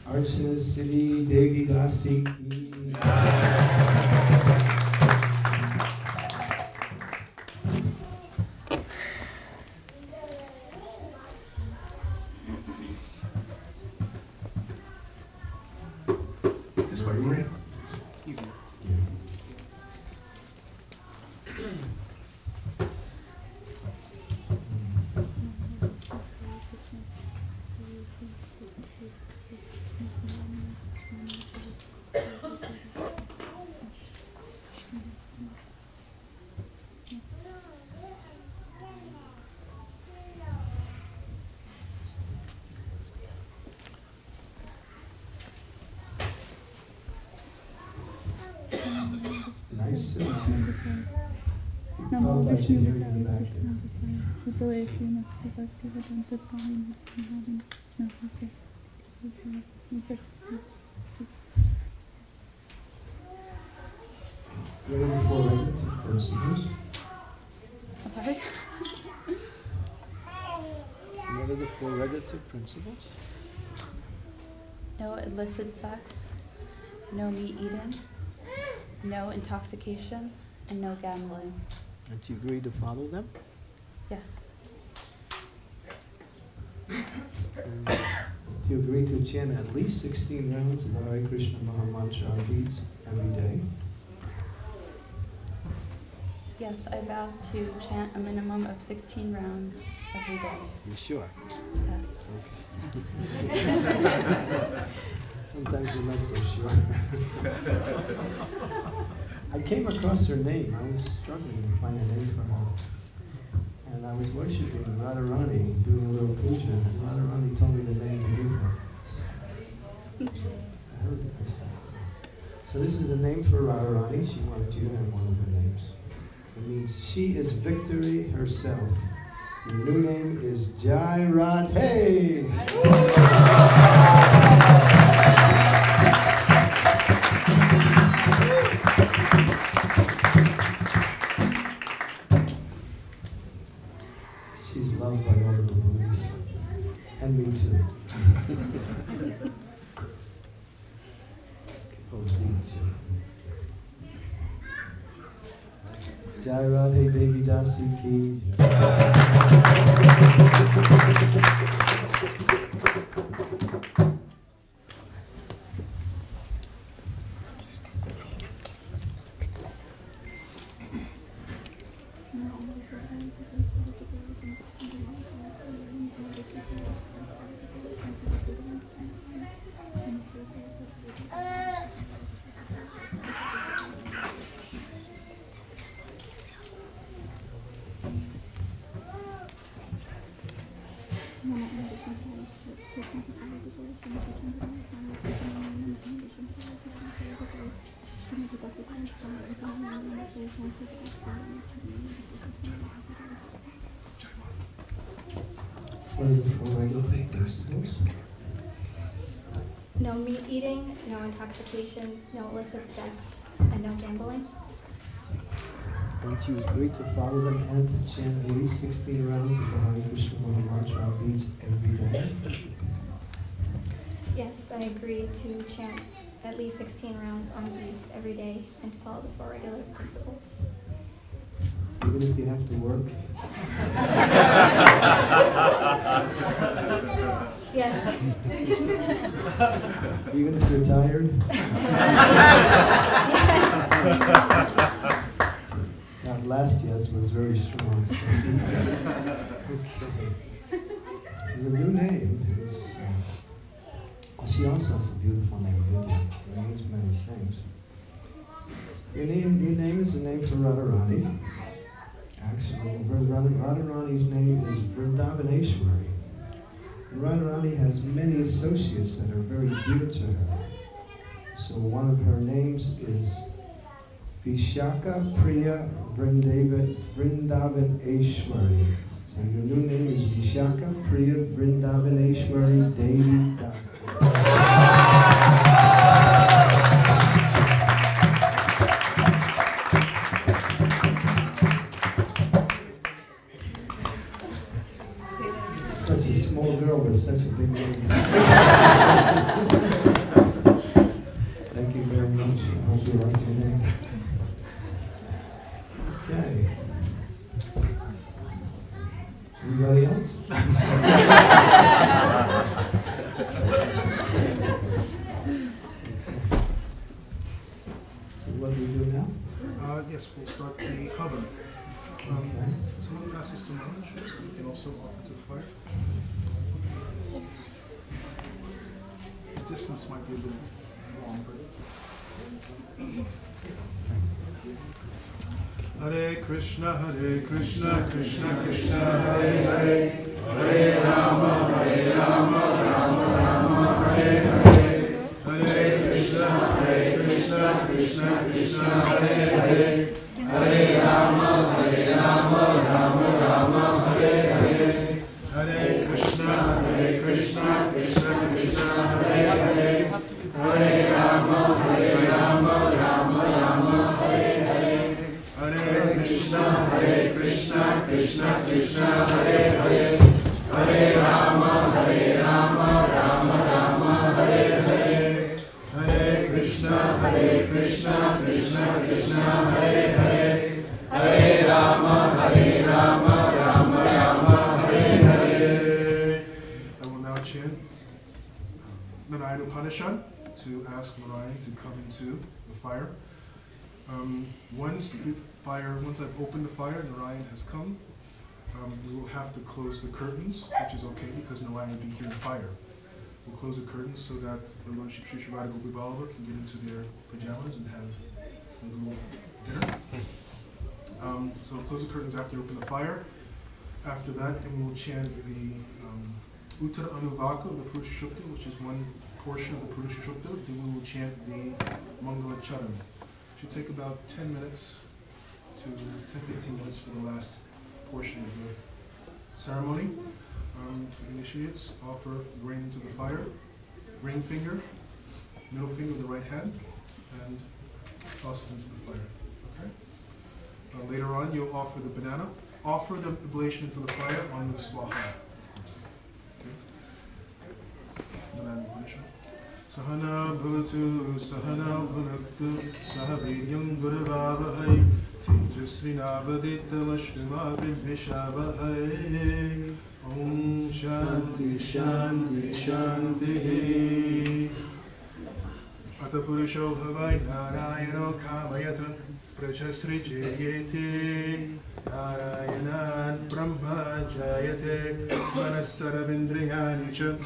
Archana Siddhi Devi Dasi ki. This way, Maria. It's easier. Nice. Prabhupada should hear you in the back there. What are the four regulative principles? Sorry? What are the four regulative principles? No illicit sex, no meat eating, no intoxication, and no gambling. And do you agree to follow them? Yes. And do you agree to chant at least 16 rounds of the Hare Krishna Maha Mantra on beats every day? Yes, I vow to chant a minimum of 16 rounds every day. You sure? Yes. Okay. Sometimes you're not so sure. I came across her name. I was struggling to find a name for her. And I was worshiping Radharani, doing a little puja, and Radharani told me the name to give her. I heard it this time. So this is a name for Radharani. She wanted you to have one of her names. It means she is victory herself. Your new name is Jai Radhe. She's loved by all the devotees. And me too. Jai Radhe Devi Dasi ki No. What are the 4 regular principles? No meat eating, no intoxications, no illicit sex, and no gambling. And you agree to follow them and to chant at least 16 rounds of the Hare Krishna mantra beats every day? Yes, I agree to chant at least 16 rounds on beats every day and to follow the 4 regular principles. Even if you have to work? Yes. Even if you're tired? Yes. That last yes was very strong. So. Okay. Your new name is, she also has a beautiful name, Vidya. It means many things. Your name is the name for Radharani. Actually, Radharani's name is Vrindavaneshwari. And Radharani has many associates that are very dear to her. So one of her names is Vishaka Priya Vrindavaneshwari. So your new name is Vishaka Priya Vrindavaneshwari Devi Dasi. Such a small girl with such a big name. Thank you very much. I hope you like your name. Okay. Anybody else? So what do we do now? Yes, we'll start the Havan. Okay. Someone passes to Manoj, so we can also offer to the fire. The distance might be a little long, but... Hare Krishna, Krishna Krishna, Hare Hare, Hare Rama, Rama Rama, Hare Hare, Hare Krishna, Krishna Krishna, Hare Hare, Hare Rama, Rama Rama, Hare Hare, Hare Krishna, Krishna Krishna, Hare Hare, Hare Rama, Rama Rama, Hare Hare, Hare Krishna, Krishna Krishna, Hare Hare, Hare Rama, Rama Rama, Hare Hare, Hare Krishna, Krishna Krishna, Hare Hare, Hare Rama, Rama Rama, Hare Hare. I will now chant Narayan Upanishad to ask Narayan to come into the fire. Once I've opened the fire, Narayan has come. We will have to close the curtains, which is okay because Narayan will be here in the fire. We'll close the curtains so that the Lord Shri Shri Radha Gopi Ballabha can get into their pajamas and have a little dinner. So we'll close the curtains after we open the fire. After that, then we will chant the Uttara Anuvaka of the Purusha Shukta, which is one portion of the Purusha Shukta. Then we will chant the Mangala Charan. It should take about 10 minutes to 10-15 minutes for the last portion of the ceremony. The initiates offer grain into the fire, ring finger, middle finger of the right hand, and toss it into the fire. Okay? Later on, you'll offer the banana. Offer the oblation into the fire on the swaha. Okay? Banana oblation. Sahana bhavatu, sahana bhunaktu, sahaviryam guruvavahai, tejasvinavaditamashrivabhimhishavahai. Om Shanti Shanti Shanti. Atapurusho Bhavai Narayano Kamayatan Prachasrijayate Narayanan Brahma Jayate Manassaravindriyani Cha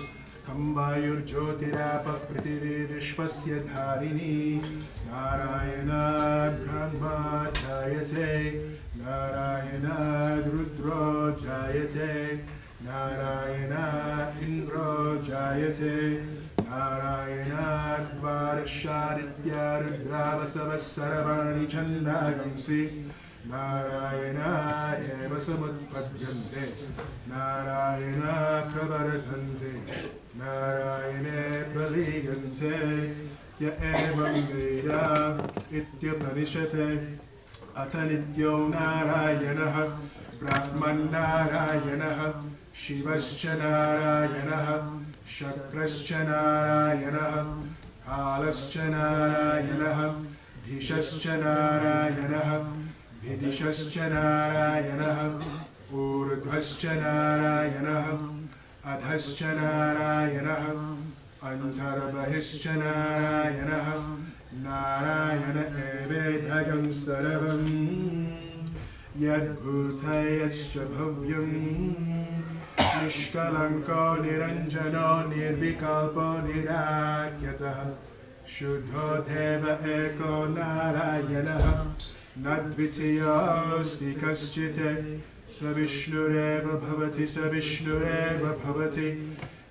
Kambayur Jyotirapah Prithvi Vishvasya Dharini Narayanan Brahma Jayate Narayanan Rudra Jayate Narayana Indra Jayate Narayana Shaditya Rudravasava Saravani Chandagamsi Narayana Eva Samutpadyante Narayana Prabharatante Narayane Praligante Ya Evam Veda Ityupanishate Atanityo Narayanaha Brahman Narayanaha Shivascha Narayanaha Shakrascha Narayanaha Alascha Narayanaha Bhishascha Narayanaha Vidishascha Narayanaha Urdhvascha Narayanaha Adhascha Narayanaha Antarbhahischa Narayanaha Narayana Evedhagam Saravam Yadbhutayascha Bhavyam Nishkalanko Niranjano Nirvikalpo Nirakyataha Shuddho Deva Eko Narayanaha Nadvitiyosti Kaschite Savishnureva Bhavati Savishnureva Bhavati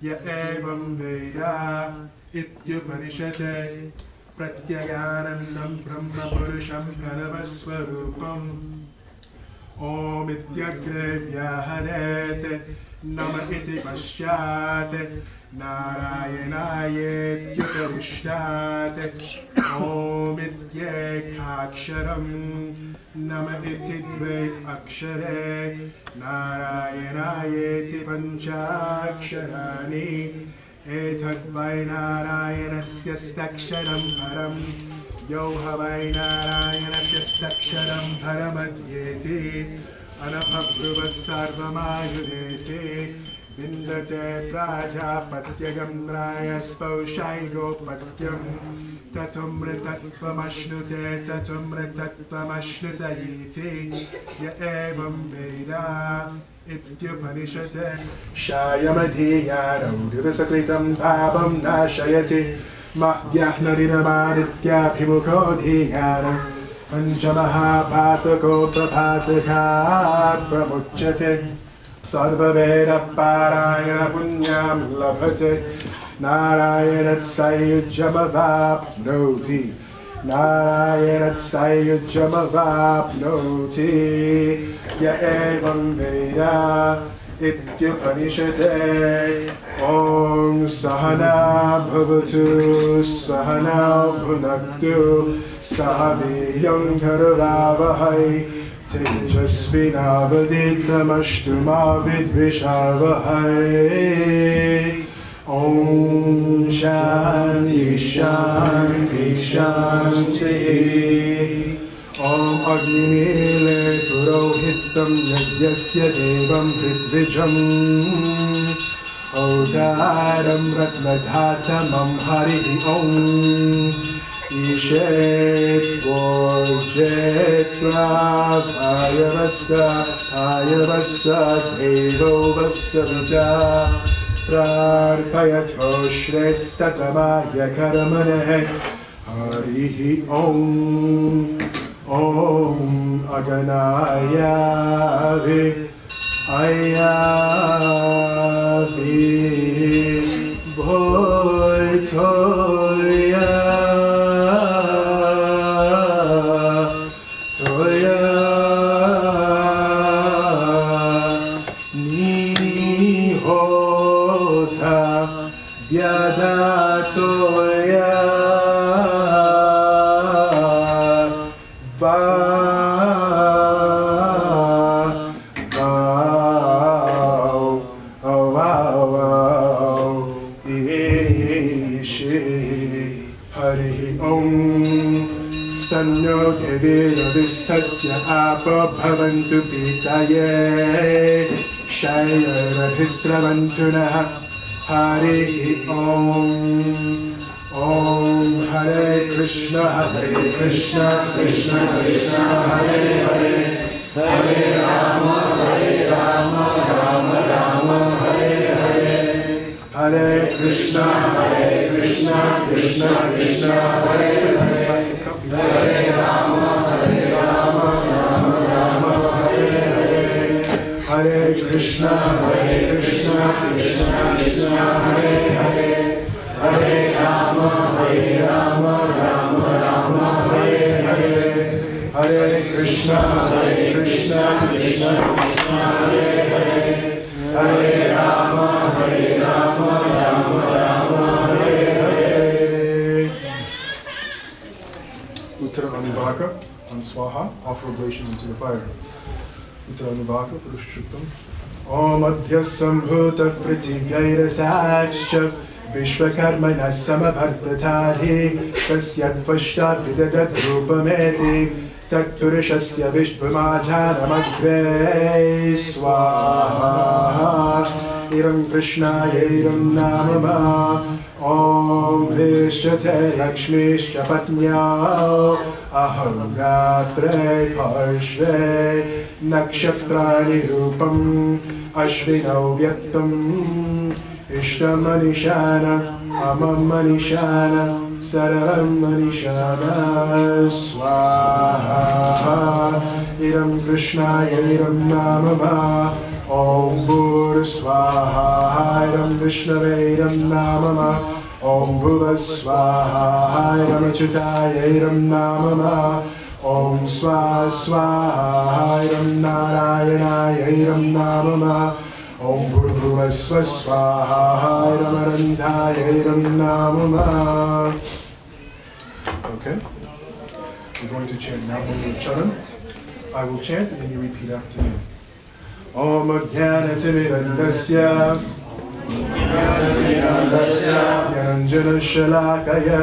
Ya Evam Veda Ityupanishate Pratyayanandam Brahma Purusham Pranavasvarupam Om Ityagre Vyaharete Nama Iti Paschate Narayanaye Tyuparishtate Om Ityekaksharam Nama Iti Dve Akshare Narayanaye Ti Panchaksharani Etadvai Narayanasya Staksharam Param Yohavai Narayanasya Staksharam Paramadyeti Anapabhuva Sarvamayuneti Vindate Prajapatyagam Rayaspaushai Gopatyam Tatumritatvamashnuta Tatumritatvamashnuta Ya Evam Veda Ityupanishate Shayamadhiyaro Divasakritam Bhavam Nashayati Mahyahnadiramaditya Dhiyana Panchamaha Patako Prapataka Pramuchate Sarva Veda Parayana Punyam Labhate Narayanat Sayujamavapnoti Narayanat Sayujamavapnoti Ya Evam Veda Ityupanishate Om Sahana Bhavatu Sahana Bhunaktu Sahaviryam Karavavahai Tejasvinavadittamashtu vidvishavahai Om Shanti Shanti Shanti Om Agnimile Purohitam Yajyasya Devam Pritvijam Otaram Ratnadhatamam Harihi Om Ishet Borjet Ayavasa Devo Vasavita Prarpayatho Shrestatamaya Karamane Harihi Om Om Aganayavi Ayavi Bhoitoya Toya Nihota Vyadatoya Vistasya apabhavantu pitaye Shayarabhisravantunaha Harihi Om Om Hare Krishna Krishna Krishna Hare Hare Hare Rama Rama Rama Hare Hare Hare Krishna Krishna Krishna Hare Hare Hare Rama Rama Rama Hare Hare Hare Krishna Krishna Krishna Hare Hare Hare Rama Hare Krishna, Krishna Krishna, Hare Hare, Hare Rama, Rama Rama, Hare Hare. Uttara Anuvaka on Swaha, offer oblation into the fire. Uttara Anuvaka for the Shuktam. Om Adhya Sambhutah Prithivyayrasakscha Vishvakarmana Samabhartatadhi Tasyat Vashtat Vidadat Rupameti Tat Purishasya Vishvamadhanamagre Swaha Iram Krishnaya Iram Namama Om Rishyate Lakshmishya Patnyao Ahoratre Parshve Nakshatrani Rupam Ashvinau Vyaktam Ishtam Manishana Amam Manishana Sararam Manishana Swaha Iram Krishnaya Iram Namama Om Bhur Swaha Iram Vishnave Iram Namama Om Bhuva Swaha Iram Achyutaya Iram Namama Om Swaha Swaha Iram Narayanaya Iram Namama Om Bhurbhuva Swaha Iram Arandhaya Iram Namama. Okay, we're going to chant Namo Charan. I will chant and then you repeat after me. Om Jnana Timirandasya Jnananjana Shalakaya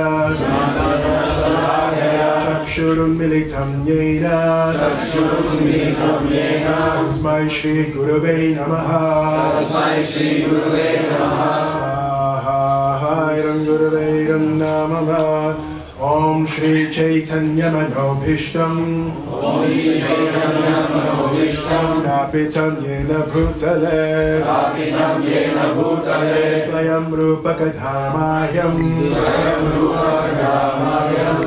Chakshurun Militam Yena Tasmai Shri Gurave Namaha Swaha Iram Gurave Iram Namaha Om Shri Chaitanya Manobhishtam Snapitam Yena Bhutale Svayam Rupa Kadhamayam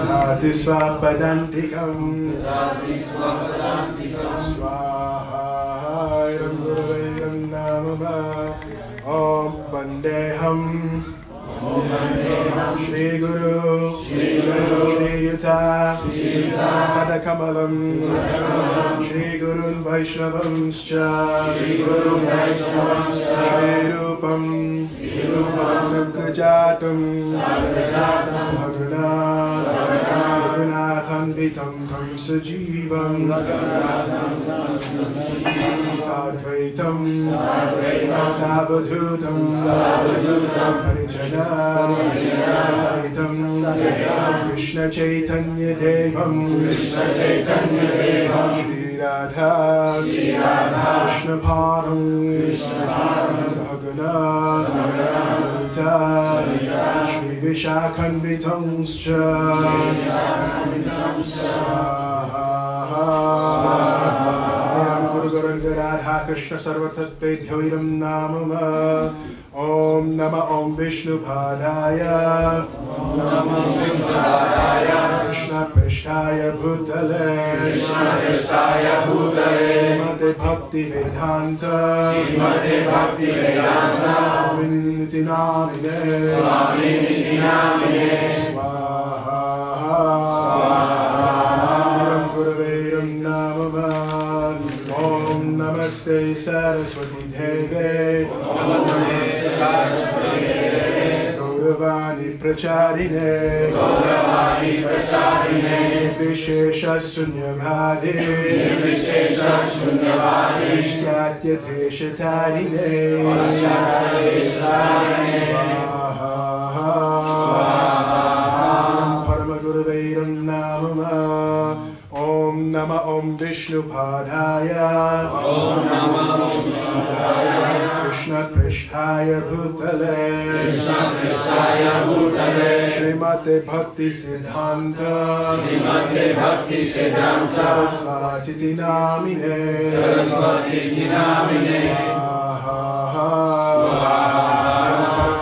Dati Swapadantikam Swaha Iram Gurave Iram Namama Om Vandeham Shri Guru Shri Yuta Padakamalam Shri Gurun Vaishnavamscha Shri Rupam Sakrajatam Sagana Raghunatham Tam Sajivam Sadvaitam Savadhutam Parijana Saitam Krishna Chaitanya Devam Shri Radha Krishna Param Sahagana Lalita Shri Vishakhanvitamscha Swaha Guru Guru Radha Krishna Sarvatatvedbhyo Iram Namama Om Nama Om Vishnu Padaya Krishna Prishtaya Bhutale Srimate Bhakti Vedanta Swamin Niti Namine Swaha Iram Gurave Iram Namama Om Namaste Saraswati Deve Gauravani Pracharine Nirvishesha Sunyavadi Ishtyatya Deshatarine Swaha Paramagurave Iram Namama Om Nama Om Vishnu Padaya Krishna Prishtaya Bhutale Srimate Bhakti Siddhanta Saraswati Namine Swaha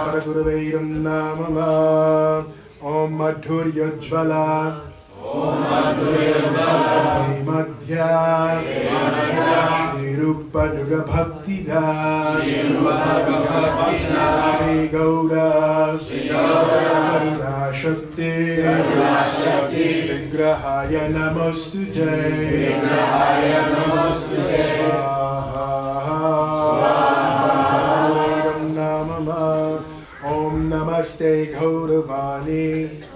Paragurave Iram Namama Om Madhurya Jvala Madhya Shri Rupa Nuga Bhakti Da Shri Gauda Karuna Shakti Vigraha Vigrahaya Namostute. Vigrahaya Namostute. Swaha. Namama. Om Namaste Gauravani.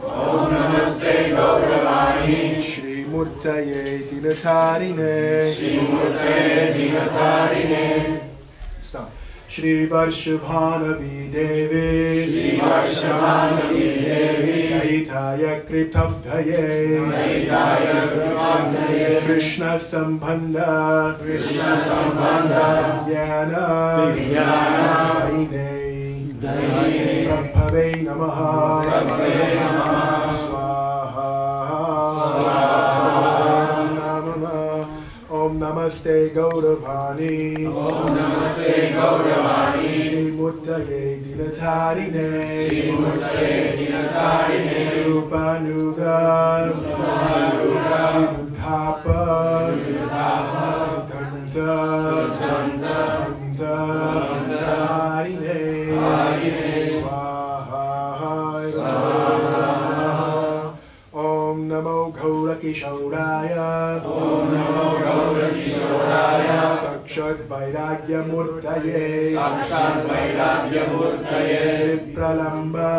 Om Namaste Gauravani. Shri Murtaye Dinatarine. Shri Murtaye Dinatarine. Stop. Shri Varshabhanavi Devi. Shri Varshabhanavi Devi. Daitaya Kritabdhaye. Daitaya Kritabdhaye. Krishna Sambandha. Krishna Sambandha. Vijnana. Vijnana. Daine. Daine. Prabhave Namaha. Prabhave Namaha. Swaha. Om Namaste Gauravani. Om Namaste Gauravani. Shri Murtaye Dinatarine. Shri Murtaye Dinatarine. Rupanuga. Virudhapa. Siddhanta. Harine. Swaha. Om Namo Gaurakishauraya. Om Namo Gaurakishoraya. Sakshat Vairagya Murtaye. Sakshat Vairagya Murtaye. Vipralamba.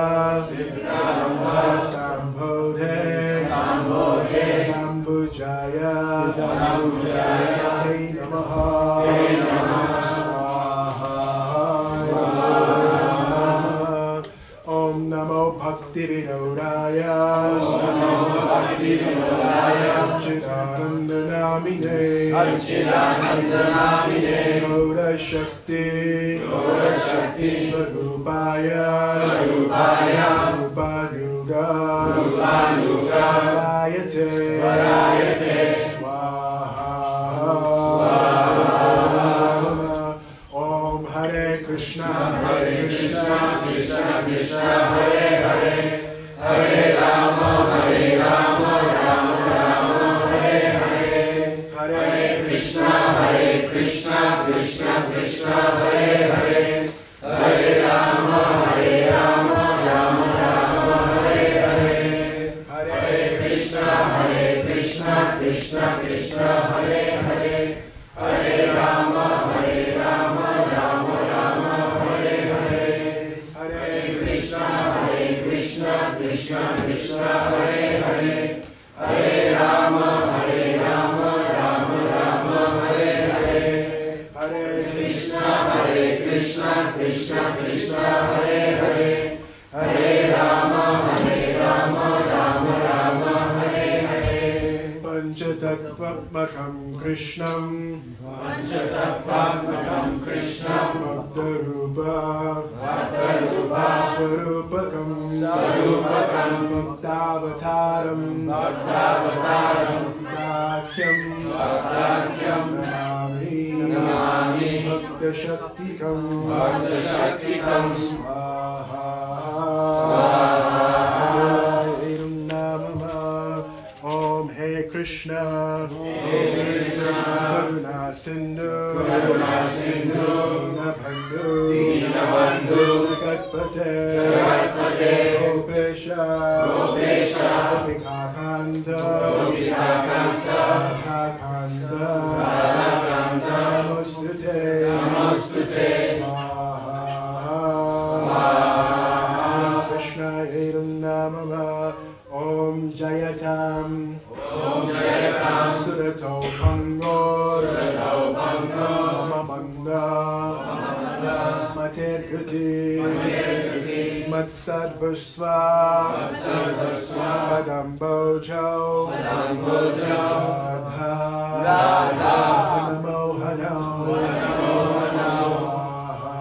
Sambodhe. Sambodhe. Nambujaya. Nambujaya. Te Namaha. Te Namaha. Swaha. Om Namo Bhakti Vinodaya. Om Namo Bhakti Vinodaya. Satchidananda Namine. Satchidananda Namine. Gaura Shakti. Gaura Shakti. Swarupaya. Swarupaya. Rupanuga. Rupanuga. Varayate. Varayate. Swaha. Om Hare Krishna. Hare Krishna. Krishna Krishna Hare Hare. Hare Rama Hare Rama. Rama Rama Hare Hare. Hare Krishna Hare Krishna. Krishna Krishna Hare Hare. Hare Rama Hare Rama. Rama Rama Hare Hare. Hare Krishna Hare Krishna. Krishna Krishna Hare Hare. Hare Rama Hare Rama. Rama Rama Hare Hare. Hare Krishna Hare Krishna. Krishna Krishna Hare Hare. Hare Rama Hare Rama. Rama Rama Hare Hare. Hare Krishna Hare Krishna. Krishna Krishna Hare Hare. Hare Rama Hare Rama. Rama Rama Hare Hare. Panchatattvatmakam Krishnam. Panchatattvatmakam Krishnam. Bhaktarupa. Bhaktarupa. Swarupakam. Swarupakam. Bhaktavataram. Bhaktavataram. Bhaktakyam. Bhaktakyam. Namami. Namami. Bhaktashaktikam. Bhaktashaktikam. Swaha. Om Namama. Om Hey Krishna. Karuna Sindhu. Karuna Sindhu. Dinabandhu. Dinabandhu. Jagatpate. Jagatpate. Gopesha. Gopesha. Gopikakanta. Gopikakanta. Radhakanta. Radhakanta. Namostute. Namostute. Swaha. Krishna Eram Namama. Om Jayatam. Om Jayatam. Surato Pangor. Surato Pangor. Mama Manda. Mater Gati. Matsad-vasva. Padam Bojo. Radha. Hanamohano. Swaha.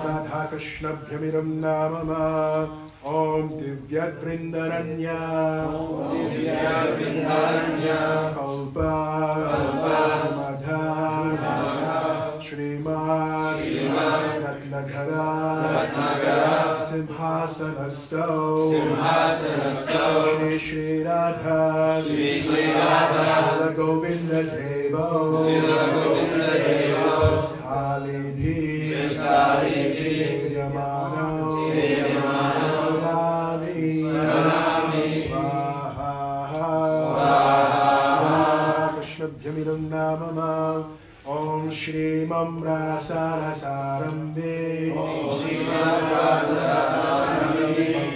Radha Krishna Bhyamiram Namama. Om Divyat Vrindaranya. Kalpa. Madha. Shriman. Ratnagara. Simhasanasto. Shri Shri Radha. Shri Govinda Devo. Shalini. Sridhamano. Swadami. Swaha. Krishna Bhyamidam Namama. Om Shri Mamra Sarasarambe. Om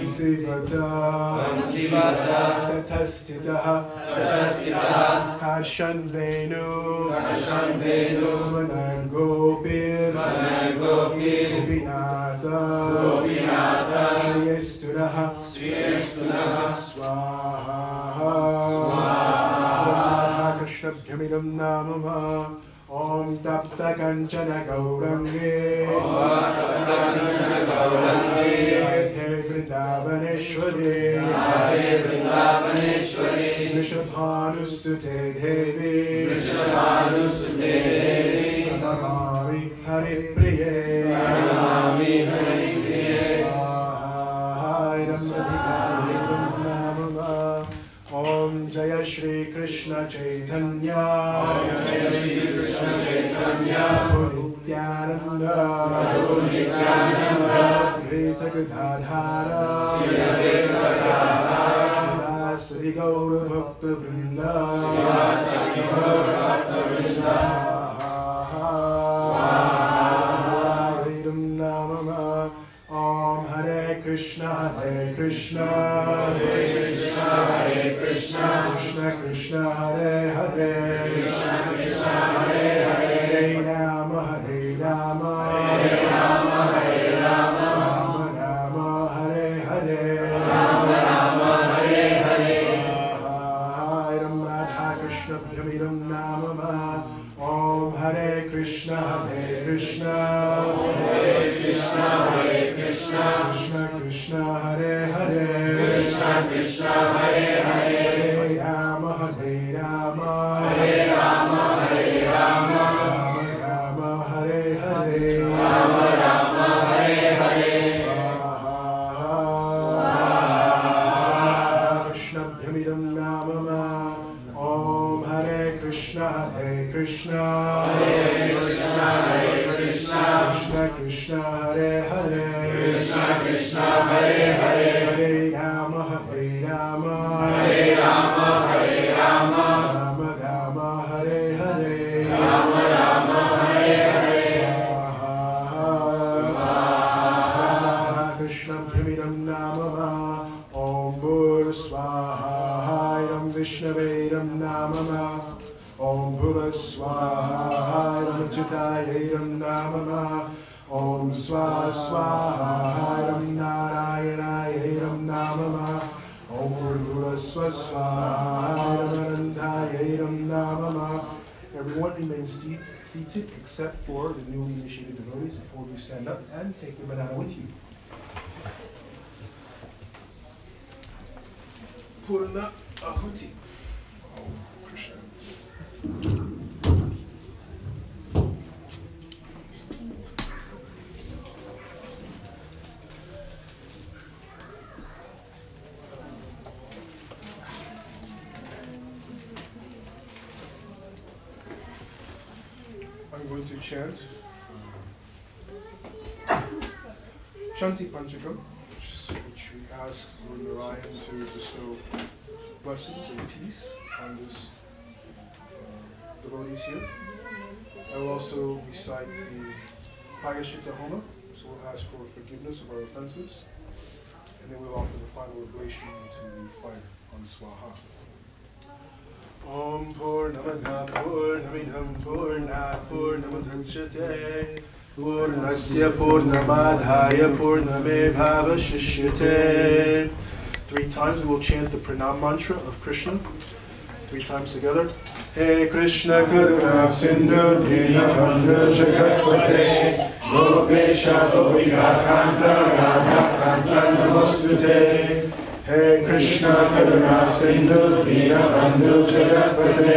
Sivata. Tatastitaha. Karshan Venu. Swanar Gopir. Gopinata. Shriyasturaha. Swaha. Krishna Bhyamidam Namama. Om Tapta Kanchana Gaurange. Radhe Vrindavaneshwari. Vrishabhanusute Devi. Namami Haripriye. Om Jaya Shri Krishna Chaitanya. Nityananda. Advaita Gadadhara. Sri Gaura Bhakta Vrinda. Swaha. Namama. Om Hare Krishna Krishna Krishna Hare Hare Hare Rama Rama Rama Hare Hare Swaha. Radha Krishna Bhyamidam Namama. Om Hare Krishna Krishna Krishna Hare Hare Hare Rama Rama Rama Hare Hare Swaha. Krishna Bhyamidam Namama. Om Hare Krishna Krishna Krishna Hare Hare Hare Rama Rama Rama Hare Hare Swaha. Krishna Bhyamidam Namama. Om Bhur Swaha. Vishnavadam Namama. Om Bhuva Swaha. Jitayadam Namama. Om Swaha Swaha. Narayanayaram Namama. Om Bhurbhuva Swaha. Anantayadam Namama. Everyone remains seated except for the newly initiated devotees before you stand up and take your banana with you. Purna Ahuti. Oh, Krishna. I'm going to chant Shanti Panchakam, which we ask Lord Narayan to bestow blessings and peace on this devotees here. I will also recite the Payashita Homa, so we'll ask for forgiveness of our offenses, and then we'll offer the final oblation to the fire on Swaha. Om Purnamada Purnamidam Purnat Purnamudachyate Purnasya Purnamadhaya Purnamevavashishyate. 3 times we will chant the Pranam mantra of Krishna. 3 times together. Hey Krishna Karuna Sindhu Dinabandhu Jagatpate Gopesha Gopika Kanta Radha Kanta Namostute. Hey Krishna Karuna Sindhu Dinabandhu Jagatpate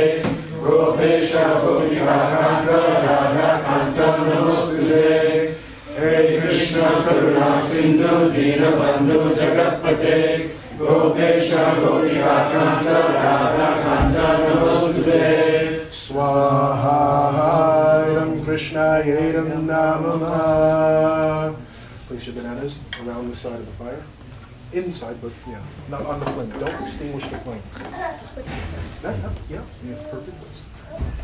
Gopesha Gopika Kanta Radha Kanta Namostute. Hey Krishna Karuna Sindhu Dinabandhu Jagatpate Gopesha Gopika Kanta Radha Kanta Namostute. Swaha. Ram Krishna Yedam Namama. Place your bananas around the side of the fire. inside, but yeah, not on the flame. Don't extinguish the flame. Yeah, perfect.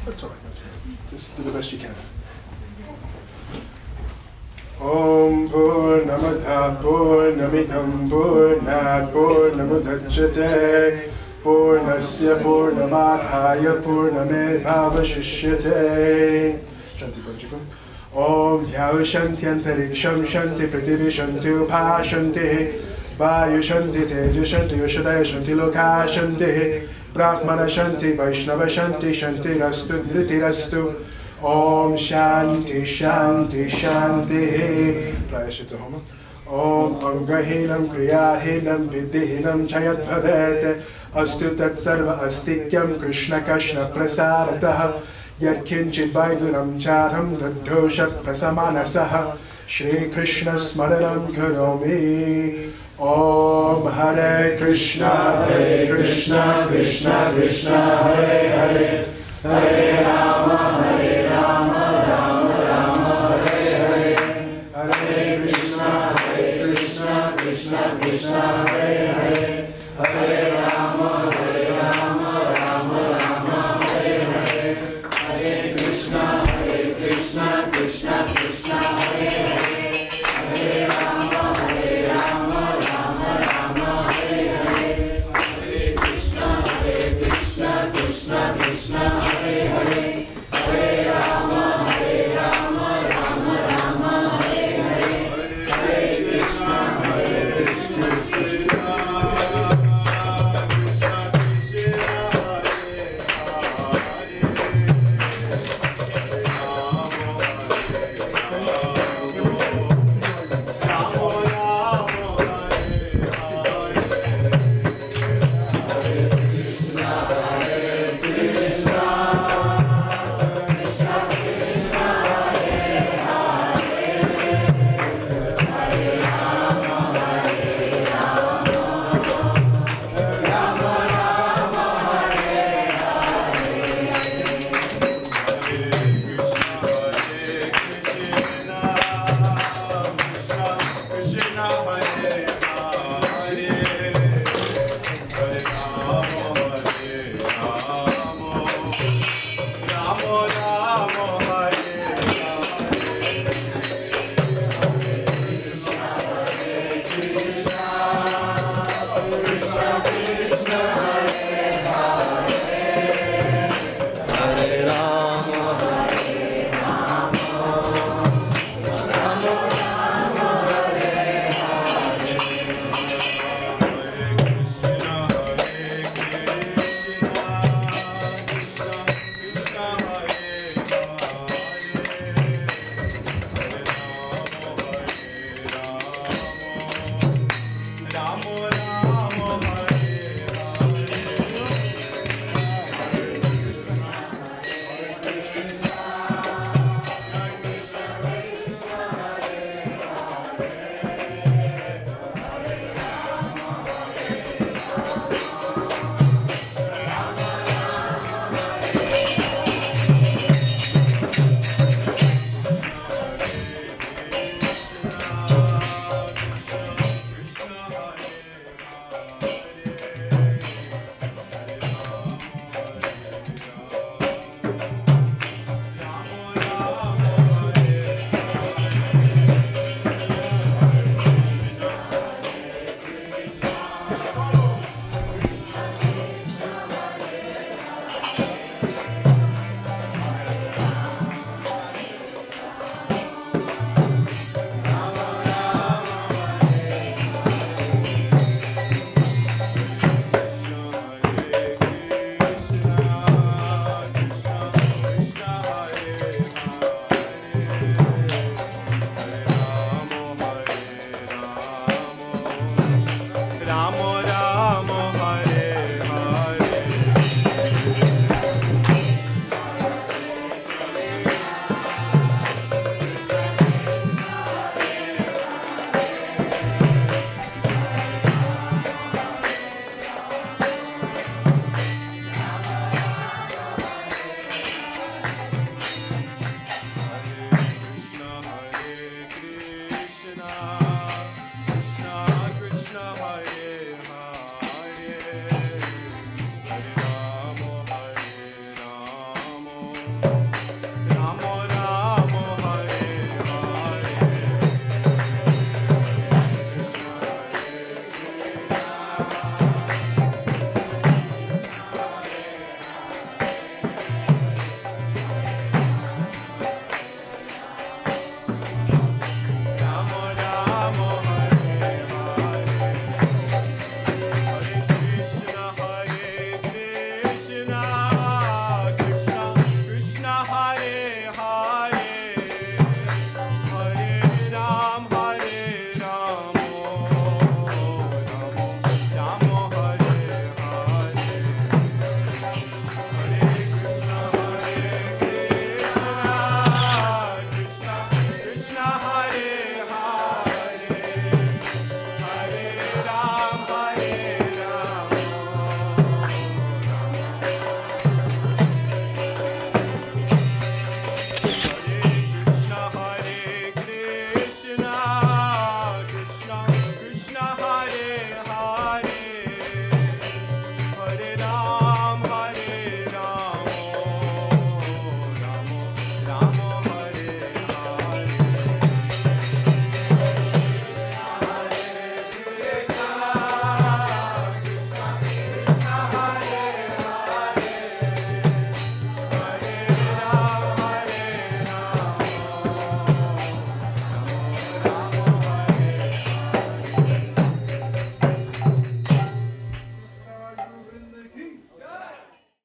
That's all right. That's it. Just do the best you can. Om Purnamada Purnamidam Purnat Purnamudachyate Purnasya Purnamadhaya Purnamedbhavashishyate. Shanti Panchakam. Om Dhyavashantyantariksam Shanti Prithivishanti Upashanti Vayu Shanti Teja Shanti Yoshadaya Shanti Loka Shanti Brahmana Shanti Vaishnava Shanti Shanti Rastu Nriti Rastu Om Shanti Shanti Shanti Prayashita Homa. Om Angahinam Kriyahinam Vidhihinam Chayat Bhavet Astu Tat Sarva Astikyam Krishna Kashna Prasaratah Yat Kinchit Vaidunam Charam Tadosha Prasamanasaha Shri Krishna Smaranam Karomi. Om Hare Krishna Krishna Krishna Hare Hare Hare Rama